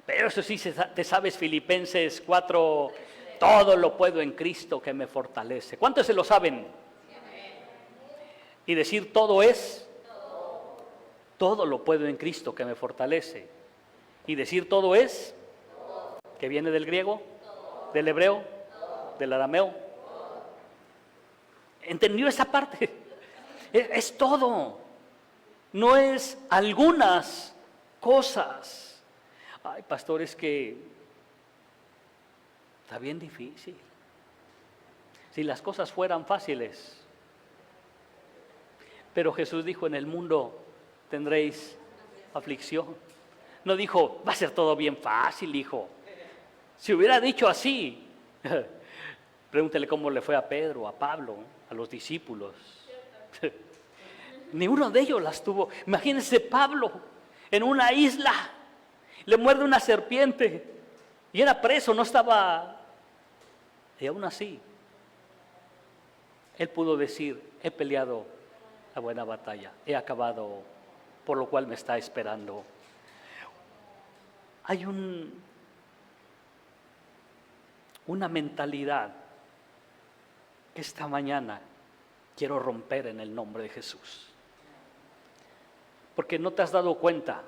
Pero eso sí, te sabes Filipenses 4, todo lo puedo en Cristo que me fortalece. ¿Cuántos se lo saben? Y decir todo es, todo lo puedo en Cristo que me fortalece. Y decir todo es, que viene del griego, del hebreo, del arameo. ¿Entendió esa parte? Es todo. No es algunas cosas. Ay, pastor, es que está bien difícil. Si las cosas fueran fáciles. Pero Jesús dijo, en el mundo tendréis aflicción. No dijo, va a ser todo bien fácil, hijo. Si hubiera dicho así, pregúntele cómo le fue a Pedro, a Pablo, a los discípulos. Ni uno de ellos las tuvo. Imagínense Pablo en una isla, le muerde una serpiente y era preso, no estaba. Y aún así, él pudo decir, he peleado la buena batalla, he acabado, por lo cual me está esperando. Hay una mentalidad que esta mañana quiero romper en el nombre de Jesús. Porque no te has dado cuenta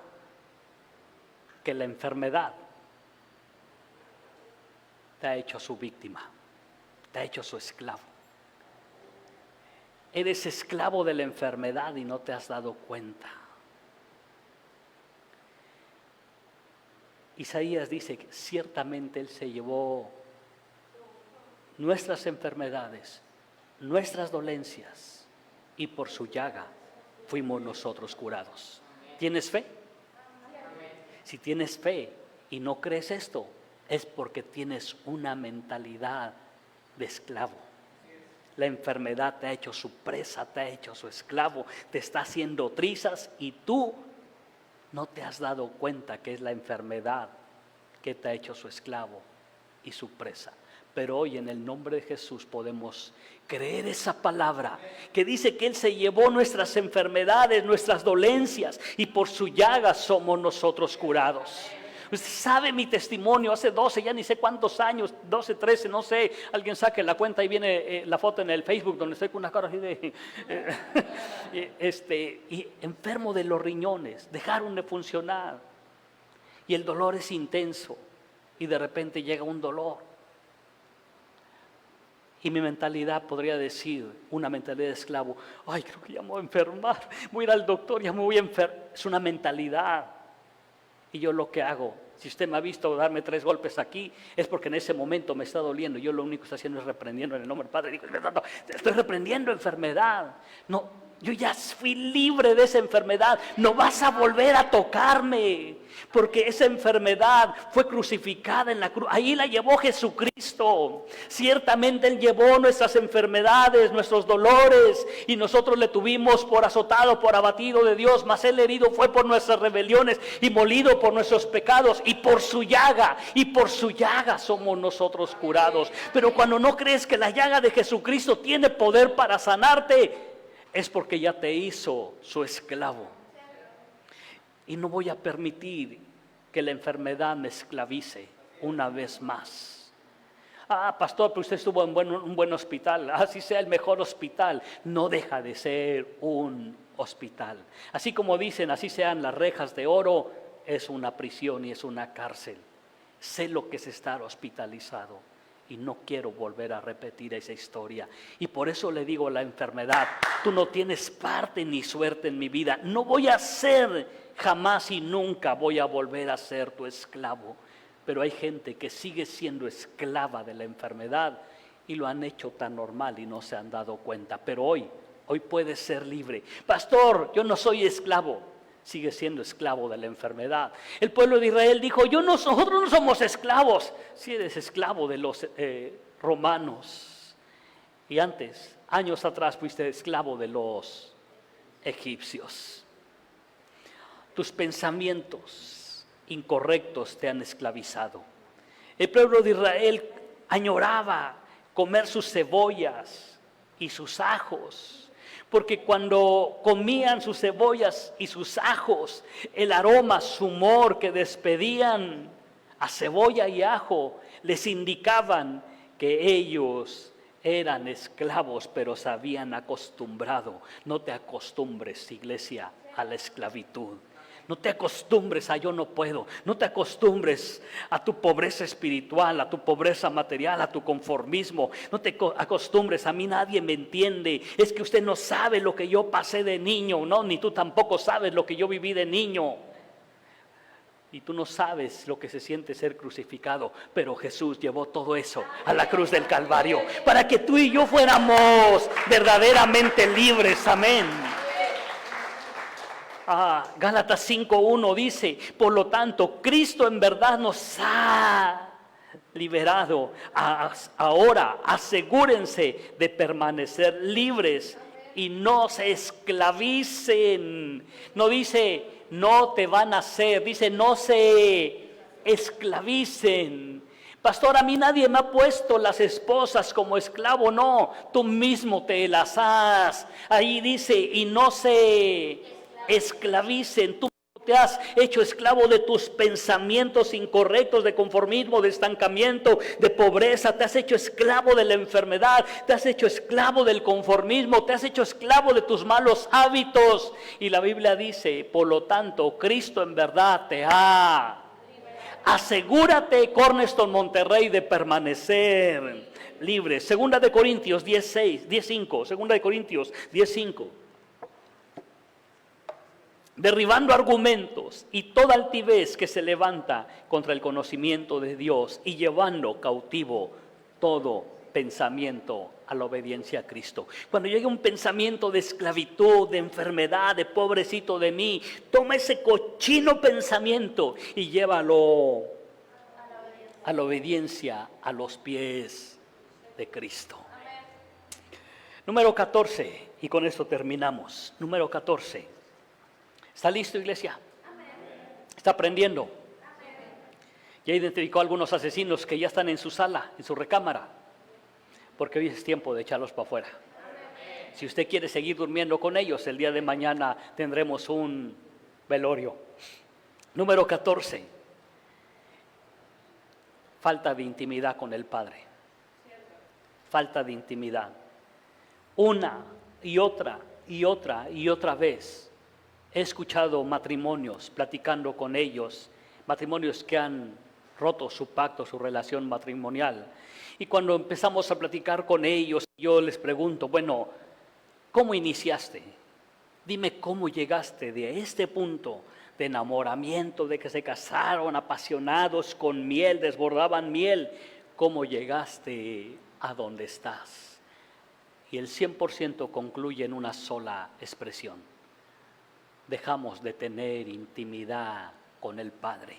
que la enfermedad te ha hecho su víctima, te ha hecho su esclavo. Eres esclavo de la enfermedad y no te has dado cuenta. Isaías dice que ciertamente Él se llevó nuestras enfermedades, nuestras dolencias, y por su llaga fuimos nosotros curados. ¿Tienes fe? Si tienes fe y no crees esto, es porque tienes una mentalidad de esclavo. La enfermedad te ha hecho su presa, te ha hecho su esclavo, te está haciendo trizas y tú no te has dado cuenta que es la enfermedad que te ha hecho su esclavo y su presa. Pero hoy en el nombre de Jesús podemos creer esa palabra que dice que Él se llevó nuestras enfermedades, nuestras dolencias, y por su llaga somos nosotros curados. Usted sabe mi testimonio, hace 12, ya ni sé cuántos años, 12, 13, no sé, alguien saque la cuenta y viene la foto en el Facebook donde estoy con una cara así de, y enfermo de los riñones, dejaron de funcionar, y el dolor es intenso, y de repente llega un dolor, y mi mentalidad podría decir, una mentalidad de esclavo, ay, creo que ya me voy a enfermar, voy a ir al doctor, ya me voy a enfermar. Es una mentalidad. Y yo lo que hago, si usted me ha visto darme 3 golpes aquí, es porque en ese momento me está doliendo. Yo lo único que estoy haciendo es reprendiendo en el nombre del Padre. Digo, estoy reprendiendo enfermedad. No, yo ya fui libre de esa enfermedad. No vas a volver a tocarme, porque esa enfermedad fue crucificada en la cruz. Ahí la llevó Jesucristo. Ciertamente Él llevó nuestras enfermedades, nuestros dolores, y nosotros le tuvimos por azotado, por abatido de Dios, mas Él herido fue por nuestras rebeliones y molido por nuestros pecados, y por su llaga somos nosotros curados. Pero cuando no crees que la llaga de Jesucristo tiene poder para sanarte, es porque ya te hizo su esclavo. Y no voy a permitir que la enfermedad me esclavice una vez más. Ah, pastor, pero usted estuvo en un buen hospital. Así sea el mejor hospital, no deja de ser un hospital. Así como dicen, así sean las rejas de oro, es una prisión y es una cárcel. Sé lo que es estar hospitalizado y no quiero volver a repetir esa historia. Y por eso le digo a la enfermedad, tú no tienes parte ni suerte en mi vida. No voy a ser jamás y nunca voy a volver a ser tu esclavo. Pero hay gente que sigue siendo esclava de la enfermedad y lo han hecho tan normal y no se han dado cuenta. Pero hoy puedes ser libre. Pastor, yo no soy esclavo. Sigue siendo esclavo de la enfermedad. El pueblo de Israel dijo, nosotros no somos esclavos. Si eres esclavo de los romanos. Y antes, años atrás, fuiste esclavo de los egipcios. Tus pensamientos incorrectos te han esclavizado. El pueblo de Israel añoraba comer sus cebollas y sus ajos, porque cuando comían sus cebollas y sus ajos, el aroma, su humor que despedían a cebolla y ajo, les indicaban que ellos eran esclavos, pero se habían acostumbrado. No te acostumbres, iglesia, a la esclavitud. No te acostumbres a yo no puedo. No te acostumbres a tu pobreza espiritual, a tu pobreza material, a tu conformismo. No te acostumbres a mí nadie me entiende. Es que usted no sabe lo que yo pasé de niño, no, ni tú tampoco sabes lo que yo viví de niño. Y tú no sabes lo que se siente ser crucificado, pero Jesús llevó todo eso a la cruz del Calvario para que tú y yo fuéramos verdaderamente libres. Amén. Gálatas 5:1 dice: por lo tanto, Cristo en verdad nos ha liberado. Ahora asegúrense de permanecer libres y no se esclavicen. No dice no te van a hacer, dice no se esclavicen. Pastor, a mí nadie me ha puesto las esposas como esclavo. No, tú mismo te las has. Ahí dice, y no se esclavicen. Tú te has hecho esclavo de tus pensamientos incorrectos, de conformismo, de estancamiento, de pobreza. Te has hecho esclavo de la enfermedad, te has hecho esclavo del conformismo, te has hecho esclavo de tus malos hábitos. Y la Biblia dice, por lo tanto, Cristo en verdad te ha. Asegúrate, Cornerstone Monterrey, de permanecer libre. Segunda de Corintios 10:5. Segunda de Corintios 10:5. Derribando argumentos y toda altivez que se levanta contra el conocimiento de Dios y llevando cautivo todo pensamiento a la obediencia a Cristo. Cuando llegue un pensamiento de esclavitud, de enfermedad, de pobrecito de mí, toma ese cochino pensamiento y llévalo a la obediencia a los pies de Cristo. Número 14, y con esto terminamos. Número 14. ¿Está listo, iglesia? ¿Está aprendiendo? Ya identificó a algunos asesinos que ya están en su sala, en su recámara, porque hoy es tiempo de echarlos para afuera. Si usted quiere seguir durmiendo con ellos, el día de mañana tendremos un velorio. Número 14. Falta de intimidad con el Padre. Falta de intimidad. Una y otra y otra y otra vez he escuchado matrimonios, platicando con ellos, matrimonios que han roto su pacto, su relación matrimonial. Y cuando empezamos a platicar con ellos, yo les pregunto, bueno, ¿cómo iniciaste? Dime cómo llegaste de este punto de enamoramiento, de que se casaron apasionados con miel, desbordaban miel. ¿Cómo llegaste a donde estás? Y el 100% concluye en una sola expresión: dejamos de tener intimidad con el Padre.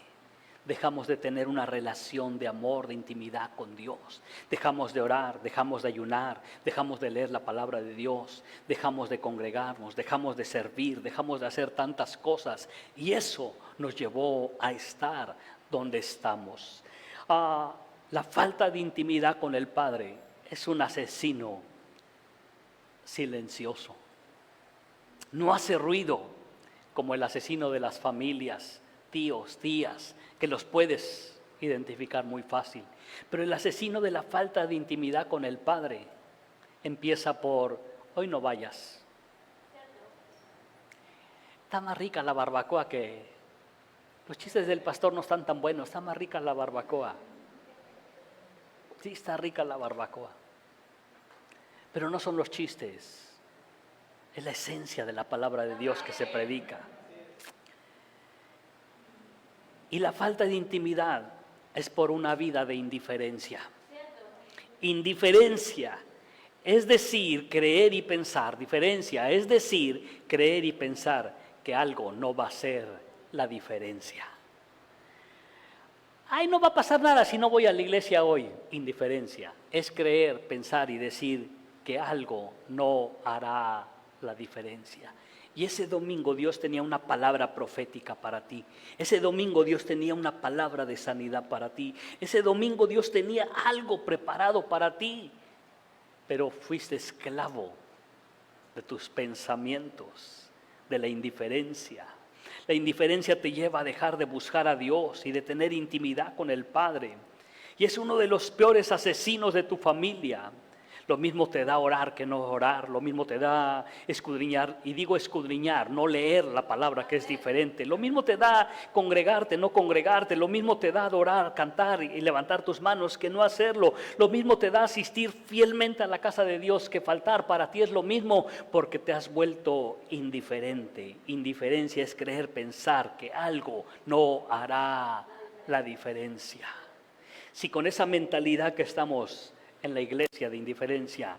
Dejamos de tener una relación de amor, de intimidad con Dios. Dejamos de orar, dejamos de ayunar, dejamos de leer la palabra de Dios, dejamos de congregarnos, dejamos de servir, dejamos de hacer tantas cosas. Y eso nos llevó a estar donde estamos. La falta de intimidad con el Padre es un asesino silencioso. No hace ruido como el asesino de las familias, tíos, tías, que los puedes identificar muy fácil. Pero el asesino de la falta de intimidad con el Padre empieza por: hoy no vayas. Está más rica la barbacoa que... Los chistes del pastor no están tan buenos, está más rica la barbacoa. Sí, está rica la barbacoa. Pero no son los chistes, es la esencia de la palabra de Dios que se predica. Y la falta de intimidad es por una vida de indiferencia. Indiferencia es decir, creer y pensar. Diferencia es decir, creer y pensar que algo no va a ser la diferencia. Ay, no va a pasar nada si no voy a la iglesia hoy. Indiferencia es creer, pensar y decir que algo no hará la diferencia. Y ese domingo Dios tenía una palabra profética para ti. Ese domingo Dios tenía una palabra de sanidad para ti. Ese domingo Dios tenía algo preparado para ti. Pero fuiste esclavo de tus pensamientos, de la indiferencia. La indiferencia te lleva a dejar de buscar a Dios y de tener intimidad con el Padre. Y es uno de los peores asesinos de tu familia. lo mismo te da orar que no orar, lo mismo te da escudriñar, y digo escudriñar, no leer la palabra que es diferente, lo mismo te da congregarte, no congregarte, lo mismo te da adorar, cantar y levantar tus manos que no hacerlo, lo mismo te da asistir fielmente a la casa de Dios que faltar, para ti es lo mismo porque te has vuelto indiferente. Indiferencia es creer, pensar que algo no hará la diferencia. Si con esa mentalidad que estamos en la iglesia de indiferencia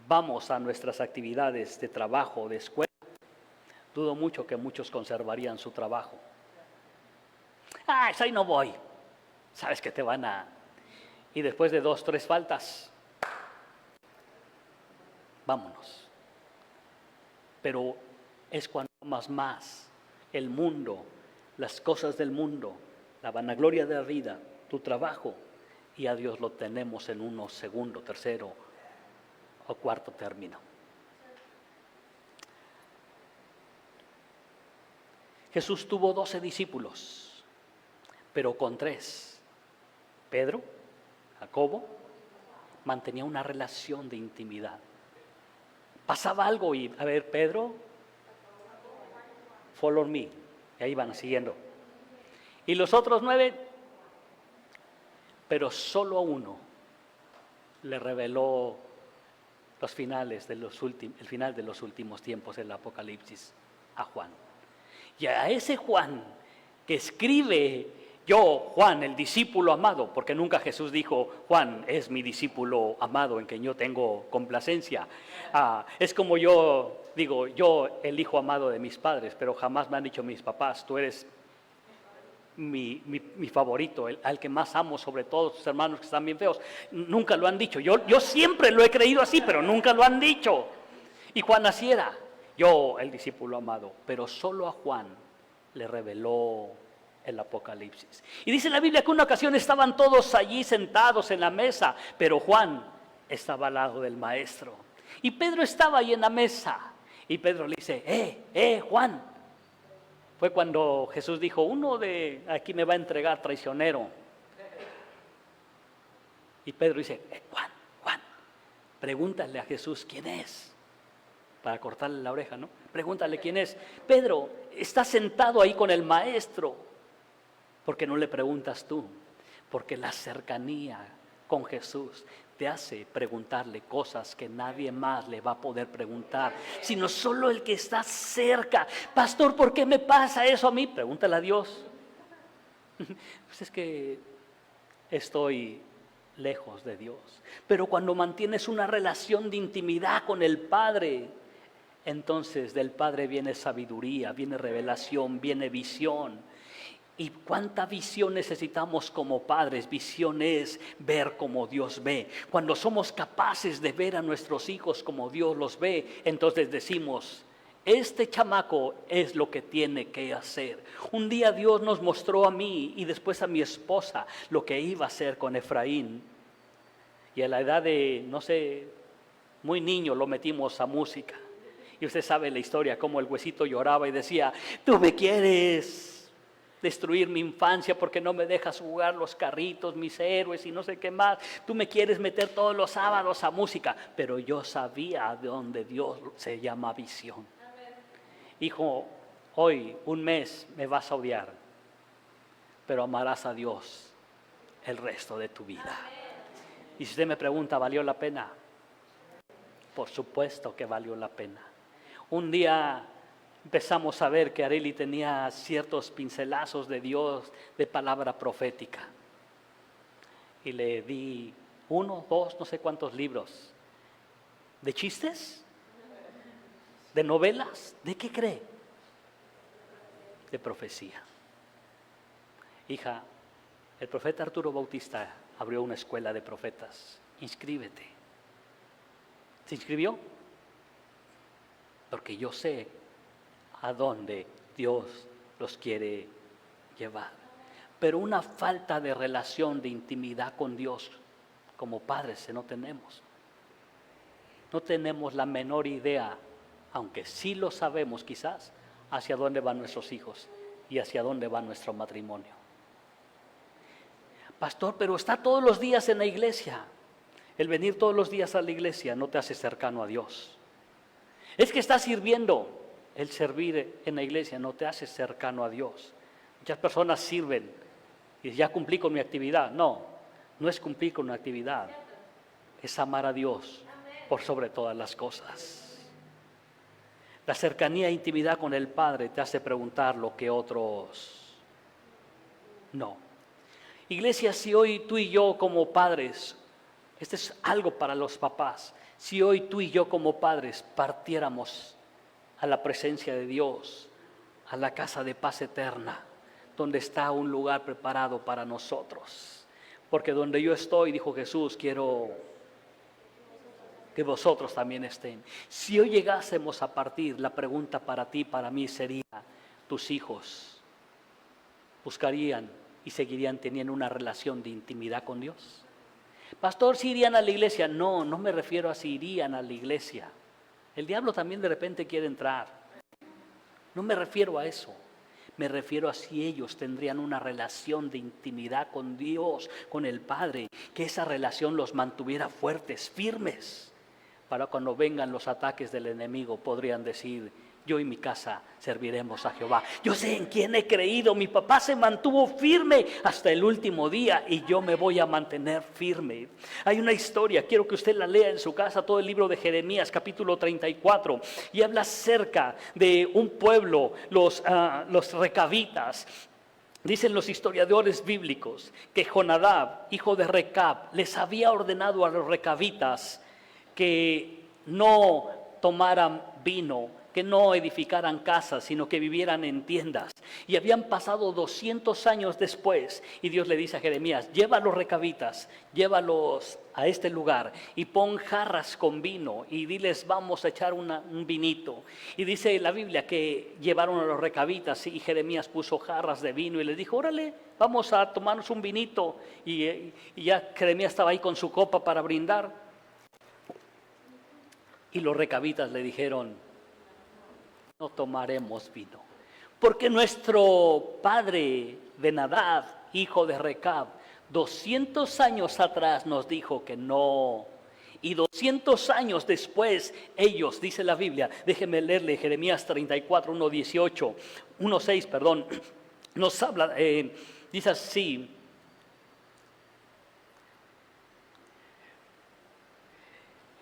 vamos a nuestras actividades de trabajo, de escuela, dudo mucho que muchos conservarían su trabajo. Ahí no voy. Sabes que te van a... Y después de 2, 3 faltas, vámonos. Pero es cuando amas más el mundo, las cosas del mundo, la vanagloria de la vida, tu trabajo, y a Dios lo tenemos en uno segundo, tercero o cuarto término. Jesús tuvo 12 discípulos, pero con 3, Pedro, Jacobo, mantenía una relación de intimidad. Pasaba algo y, a ver, Pedro, follow me, y ahí van siguiendo. Y los otros 9, pero solo a uno le reveló el final de los últimos tiempos del Apocalipsis, a Juan. Y a ese Juan que escribe, yo, Juan, el discípulo amado, porque nunca Jesús dijo, Juan es mi discípulo amado en quien yo tengo complacencia. Es como yo digo, yo el hijo amado de mis padres, pero jamás me han dicho mis papás, tú eres mi favorito, al que más amo sobre todos sus hermanos que están bien feos. Nunca lo han dicho. Yo siempre lo he creído así, pero nunca lo han dicho. Y Juan así era, yo el discípulo amado, pero solo a Juan le reveló el Apocalipsis. Y dice la Biblia que una ocasión estaban todos allí sentados en la mesa, pero Juan estaba al lado del maestro. Y Pedro estaba ahí en la mesa. Y Pedro le dice, Juan. Fue cuando Jesús dijo, uno de aquí me va a entregar traicionero. Y Pedro dice, Juan, pregúntale a Jesús quién es. Para cortarle la oreja, ¿no? Pregúntale quién es. Pedro, está sentado ahí con el maestro. ¿Por qué no le preguntas tú? Porque la cercanía con Jesús te hace preguntarle cosas que nadie más le va a poder preguntar, sino solo el que está cerca. Pastor, ¿por qué me pasa eso a mí? Pregúntale a Dios. Pues es que estoy lejos de Dios. Pero cuando mantienes una relación de intimidad con el Padre, entonces del Padre viene sabiduría, viene revelación, viene visión. ¿Y cuánta visión necesitamos como padres? Visión es ver como Dios ve. Cuando somos capaces de ver a nuestros hijos como Dios los ve, entonces decimos, este chamaco es lo que tiene que hacer. Un día Dios nos mostró a mí y después a mi esposa lo que iba a hacer con Efraín. Y a la edad de, no sé, muy niño lo metimos a música. Y usted sabe la historia, cómo el huesito lloraba y decía, tú me quieres destruir mi infancia porque no me dejas jugar los carritos, mis héroes y no sé qué más. Tú me quieres meter todos los sábados a música. Pero yo sabía de dónde Dios se llama visión. Hijo, hoy un mes me vas a odiar, pero amarás a Dios el resto de tu vida. Y si usted me pregunta, ¿valió la pena? Por supuesto que valió la pena. Un día empezamos a ver que Areli tenía ciertos pincelazos de Dios, de palabra profética. Y le di 1, 2, no sé cuántos libros. ¿De chistes? ¿De novelas? ¿De qué cree? De profecía. Hija, el profeta Arturo Bautista abrió una escuela de profetas. Inscríbete. ¿Se inscribió? Porque yo sé a dónde Dios los quiere llevar. Pero una falta de relación, de intimidad con Dios, como padres no tenemos. No tenemos la menor idea, aunque sí lo sabemos quizás, hacia dónde van nuestros hijos y hacia dónde va nuestro matrimonio. Pastor, pero está todos los días en la iglesia. El venir todos los días a la iglesia no te hace cercano a Dios. Es que estás sirviendo. El servir en la iglesia no te hace cercano a Dios. Muchas personas sirven y ya cumplí con mi actividad. No, no es cumplir con una actividad. Es amar a Dios por sobre todas las cosas. La cercanía e intimidad con el Padre te hace preguntar lo que otros no. Iglesia, si hoy tú y yo como padres, este es algo para los papás, si hoy tú y yo como padres partiéramos a la presencia de Dios, a la casa de paz eterna, donde está un lugar preparado para nosotros. Porque donde yo estoy, dijo Jesús, quiero que vosotros también estén. Si hoy llegásemos a partir, la pregunta para ti, para mí sería, ¿tus hijos buscarían y seguirían teniendo una relación de intimidad con Dios? Pastor, ¿si irían a la iglesia? No, no me refiero a si irían a la iglesia. El diablo también de repente quiere entrar. No me refiero a eso. Me refiero a si ellos tendrían una relación de intimidad con Dios, con el Padre, que esa relación los mantuviera fuertes, firmes, para cuando vengan los ataques del enemigo podrían decir, yo y mi casa serviremos a Jehová. Yo sé en quién he creído, mi papá se mantuvo firme hasta el último día y yo me voy a mantener firme. Hay una historia, quiero que usted la lea en su casa, todo el libro de Jeremías, capítulo 34, y habla acerca de un pueblo, los recabitas. Dicen los historiadores bíblicos que Jonadab, hijo de Recab, les había ordenado a los recabitas que no tomaran vino, que no edificaran casas, sino que vivieran en tiendas. Y habían pasado 200 años después, y Dios le dice a Jeremías, lleva a los recabitas, llévalos a este lugar, y pon jarras con vino, y diles, vamos a echar un vinito. Y dice la Biblia que llevaron a los recabitas, y Jeremías puso jarras de vino, y les dijo, órale, vamos a tomarnos un vinito. Y ya Jeremías estaba ahí con su copa para brindar. Y los recabitas le dijeron, no tomaremos vino, porque nuestro padre Ben-Hadad, hijo de Recab, 200 años atrás nos dijo que no. Y 200 años después, ellos, dice la Biblia, déjenme leerle Jeremías 34, 1:6, perdón, nos habla, dice así.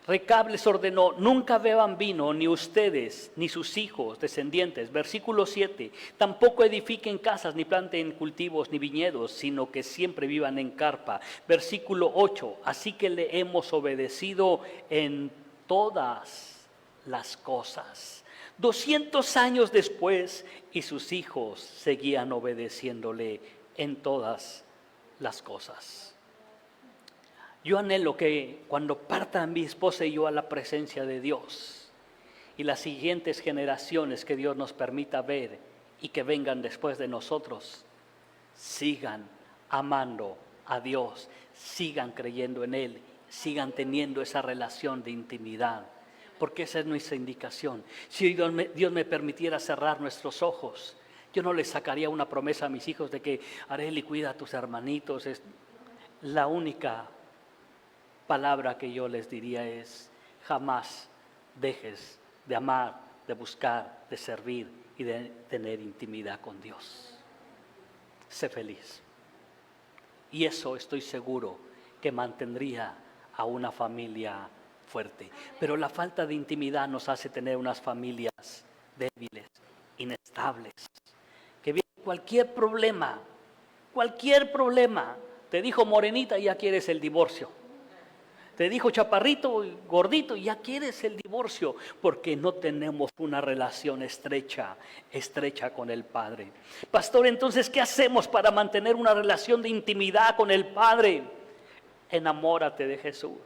Recab les ordenó, nunca beban vino, ni ustedes, ni sus hijos, descendientes. Versículo 7, tampoco edifiquen casas, ni planten cultivos, ni viñedos, sino que siempre vivan en carpa. Versículo 8, así que le hemos obedecido en todas las cosas. 200 años después, y sus hijos seguían obedeciéndole en todas las cosas. Yo anhelo que cuando partan mi esposa y yo a la presencia de Dios y las siguientes generaciones que Dios nos permita ver y que vengan después de nosotros, sigan amando a Dios, sigan creyendo en Él, sigan teniendo esa relación de intimidad, porque esa es nuestra indicación. Si hoy Dios me permitiera cerrar nuestros ojos, yo no les sacaría una promesa a mis hijos de que Areli, cuida a tus hermanitos. Es la única palabra que yo les diría es, jamás dejes de amar, de buscar, de servir y de tener intimidad con Dios. Sé feliz. Y eso estoy seguro que mantendría a una familia fuerte. Pero la falta de intimidad nos hace tener unas familias débiles, inestables, que viene cualquier problema, te dijo morenita y ya quieres el divorcio. Te dijo chaparrito, gordito, y ya quieres el divorcio, porque no tenemos una relación estrecha con el Padre. Pastor, entonces, ¿qué hacemos para mantener una relación de intimidad con el Padre? Enamórate de Jesús.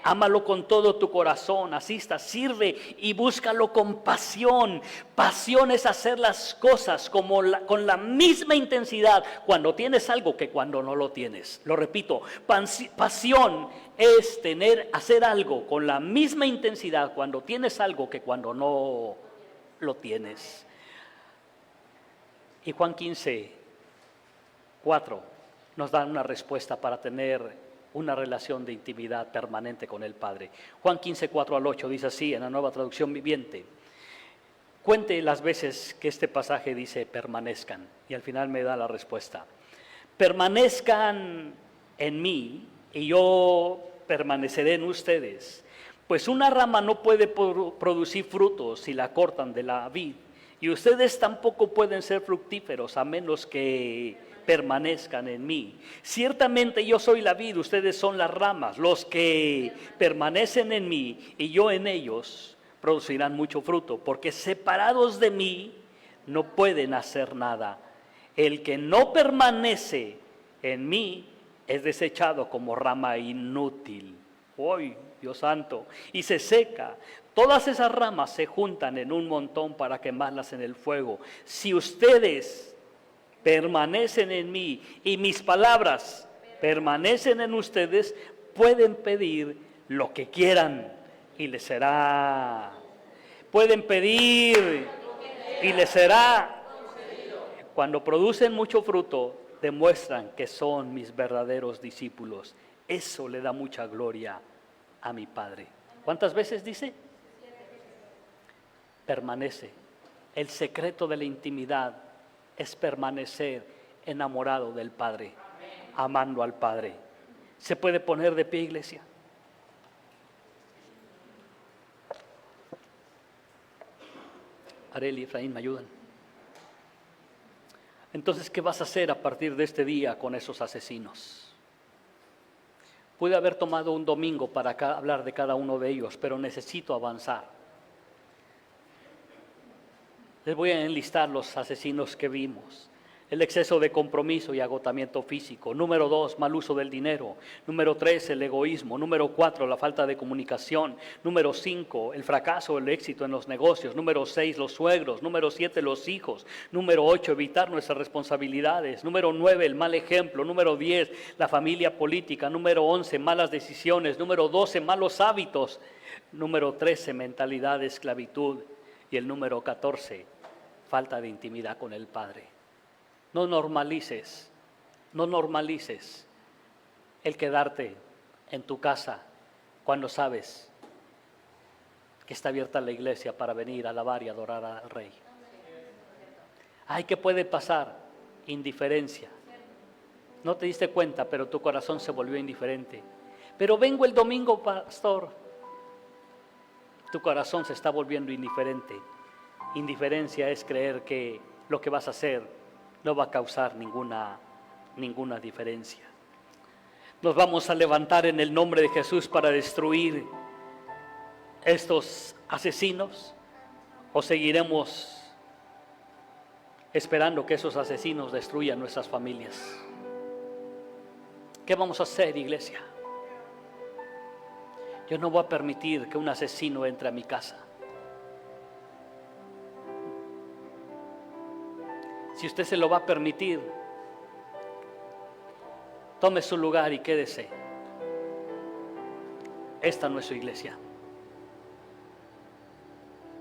Ámalo con todo tu corazón, asista, sirve y búscalo con pasión. Pasión es hacer las cosas con la misma intensidad cuando tienes algo que cuando no lo tienes. Lo repito, pasión es hacer algo con la misma intensidad cuando tienes algo que cuando no lo tienes. Y Juan 15:4 nos da una respuesta para tener una relación de intimidad permanente con el Padre. Juan 15, 4 al 8 dice así en la Nueva Traducción Viviente. Cuente las veces que este pasaje dice permanezcan, y al final me da la respuesta. Permanezcan en mí y yo permaneceré en ustedes. Pues una rama no puede producir frutos si la cortan de la vid, y ustedes tampoco pueden ser fructíferos a menos que permanezcan en mí. Ciertamente yo soy la vid, ustedes son las ramas. Los que permanecen en mí y yo en ellos producirán mucho fruto, porque separados de mí no pueden hacer nada. El que no permanece en mí es desechado como rama inútil. ¡Ay, Dios santo! Y se seca. Todas esas ramas se juntan en un montón para quemarlas en el fuego. Si ustedes permanecen en mí y mis palabras permanecen en ustedes, pueden pedir lo que quieran y les será. Pueden pedir y les será. Cuando producen mucho fruto, demuestran que son mis verdaderos discípulos. Eso le da mucha gloria a mi Padre. ¿Cuántas veces dice? Permanece. El secreto de la intimidad es permanecer enamorado del Padre, amando al Padre. ¿Se puede poner de pie, iglesia? Arely y Efraín, ¿me ayudan? Entonces, ¿qué vas a hacer a partir de este día con esos asesinos? Pude haber tomado un domingo para hablar de cada uno de ellos, pero necesito avanzar. Les voy a enlistar los asesinos que vimos. El exceso de compromiso y agotamiento físico. Número 2, mal uso del dinero. Número 3, el egoísmo. Número 4, la falta de comunicación. Número 5, el fracaso o el éxito en los negocios. Número 6, los suegros. Número 7, los hijos. Número 8, evitar nuestras responsabilidades. Número 9, el mal ejemplo. Número 10, la familia política. Número 11, malas decisiones. Número 12, malos hábitos. Número 13, mentalidad de esclavitud. Y el número 14, falta de intimidad con el Padre. No normalices el quedarte en tu casa cuando sabes que está abierta la iglesia para venir a alabar y adorar al Rey. Ay, ¿qué puede pasar? Indiferencia. No te diste cuenta, pero tu corazón se volvió indiferente. Pero vengo el domingo, pastor. Tu corazón se está volviendo indiferente. Indiferencia es creer que lo que vas a hacer no va a causar ninguna diferencia. Nos vamos a levantar en el nombre de Jesús para destruir estos asesinos, o seguiremos esperando que esos asesinos destruyan nuestras familias. ¿Qué vamos a hacer, iglesia? Yo no voy a permitir que un asesino entre a mi casa. Si usted se lo va a permitir, tome su lugar y quédese. Esta no es su iglesia.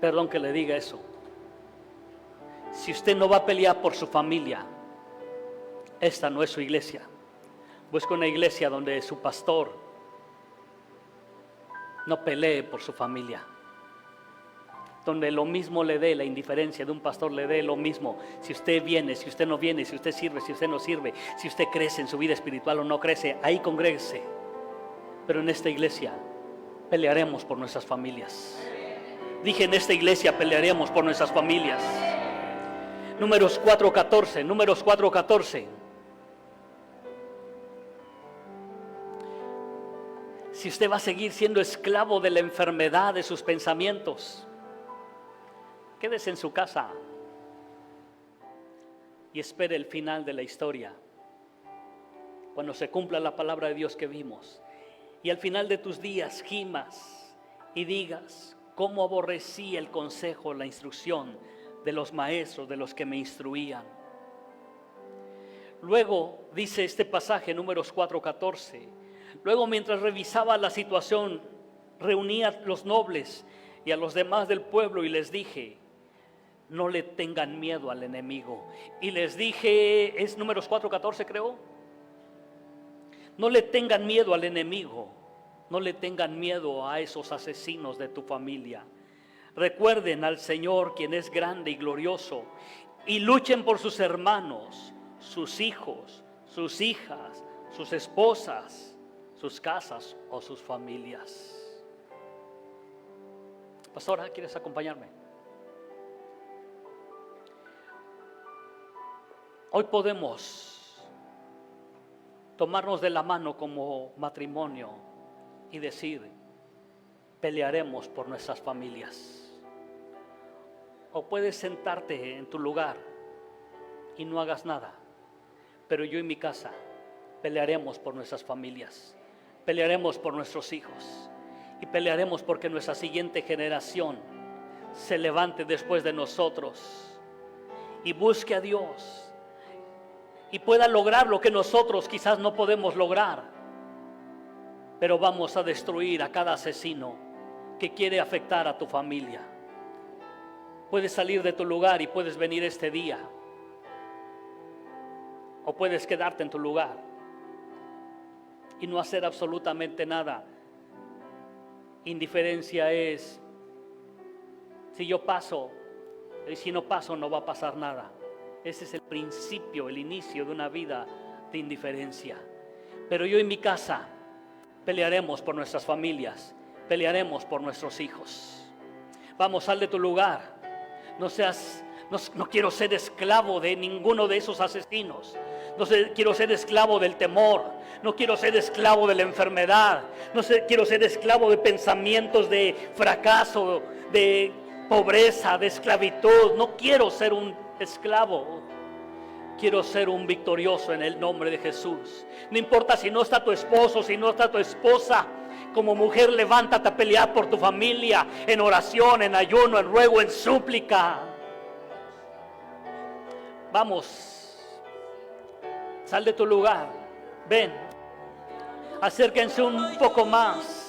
Perdón que le diga eso. Si usted no va a pelear por su familia, esta no es su iglesia. Busca una iglesia donde su pastor no pelee por su familia, donde lo mismo le dé, la indiferencia de un pastor le dé lo mismo. Si usted viene, si usted no viene, si usted sirve, si usted no sirve, si usted crece en su vida espiritual o no crece, ahí congréguese. Pero en esta iglesia pelearemos por nuestras familias. Dije, en esta iglesia pelearemos por nuestras familias. Números 4:14. Si usted va a seguir siendo esclavo de la enfermedad de sus pensamientos, quédese en su casa y espere el final de la historia, cuando se cumpla la palabra de Dios que vimos. Y al final de tus días gimas y digas: cómo aborrecí el consejo, la instrucción de los maestros, de los que me instruían. Luego dice este pasaje, Números 4:14. Luego, mientras revisaba la situación, reuní a los nobles y a los demás del pueblo y les dije: no le tengan miedo al enemigo. Y les dije, es Números 4:14 creo. No le tengan miedo al enemigo. No le tengan miedo a esos asesinos de tu familia. Recuerden al Señor, quien es grande y glorioso, y luchen por sus hermanos, sus hijos, sus hijas, sus esposas, sus casas o sus familias. Pastora, ¿quieres acompañarme? Hoy podemos tomarnos de la mano como matrimonio y decir: pelearemos por nuestras familias. O puedes sentarte en tu lugar y no hagas nada, pero yo y mi casa pelearemos por nuestras familias, pelearemos por nuestros hijos y pelearemos porque nuestra siguiente generación se levante después de nosotros y busque a Dios y pueda lograr lo que nosotros quizás no podemos lograr. Pero vamos a destruir a cada asesino que quiere afectar a tu familia. Puedes salir de tu lugar y puedes venir este día, o puedes quedarte en tu lugar y no hacer absolutamente nada. Indiferencia es: si yo paso, y si no paso no va a pasar nada. Ese es el principio, el inicio de una vida de indiferencia. Pero yo en mi casa pelearemos por nuestras familias, pelearemos por nuestros hijos. Vamos, sal de tu lugar. No quiero ser esclavo de ninguno de esos asesinos. Quiero ser esclavo del temor. No quiero ser esclavo de la enfermedad. Quiero ser esclavo de pensamientos de fracaso, de pobreza, de esclavitud. No quiero ser un esclavo. Quiero ser un victorioso en el nombre de Jesús. No importa si no está tu esposo, si no está tu esposa. Como mujer, levántate a pelear por tu familia, en oración, en ayuno, en ruego, en súplica. Vamos, sal de tu lugar, ven, acérquense un poco más.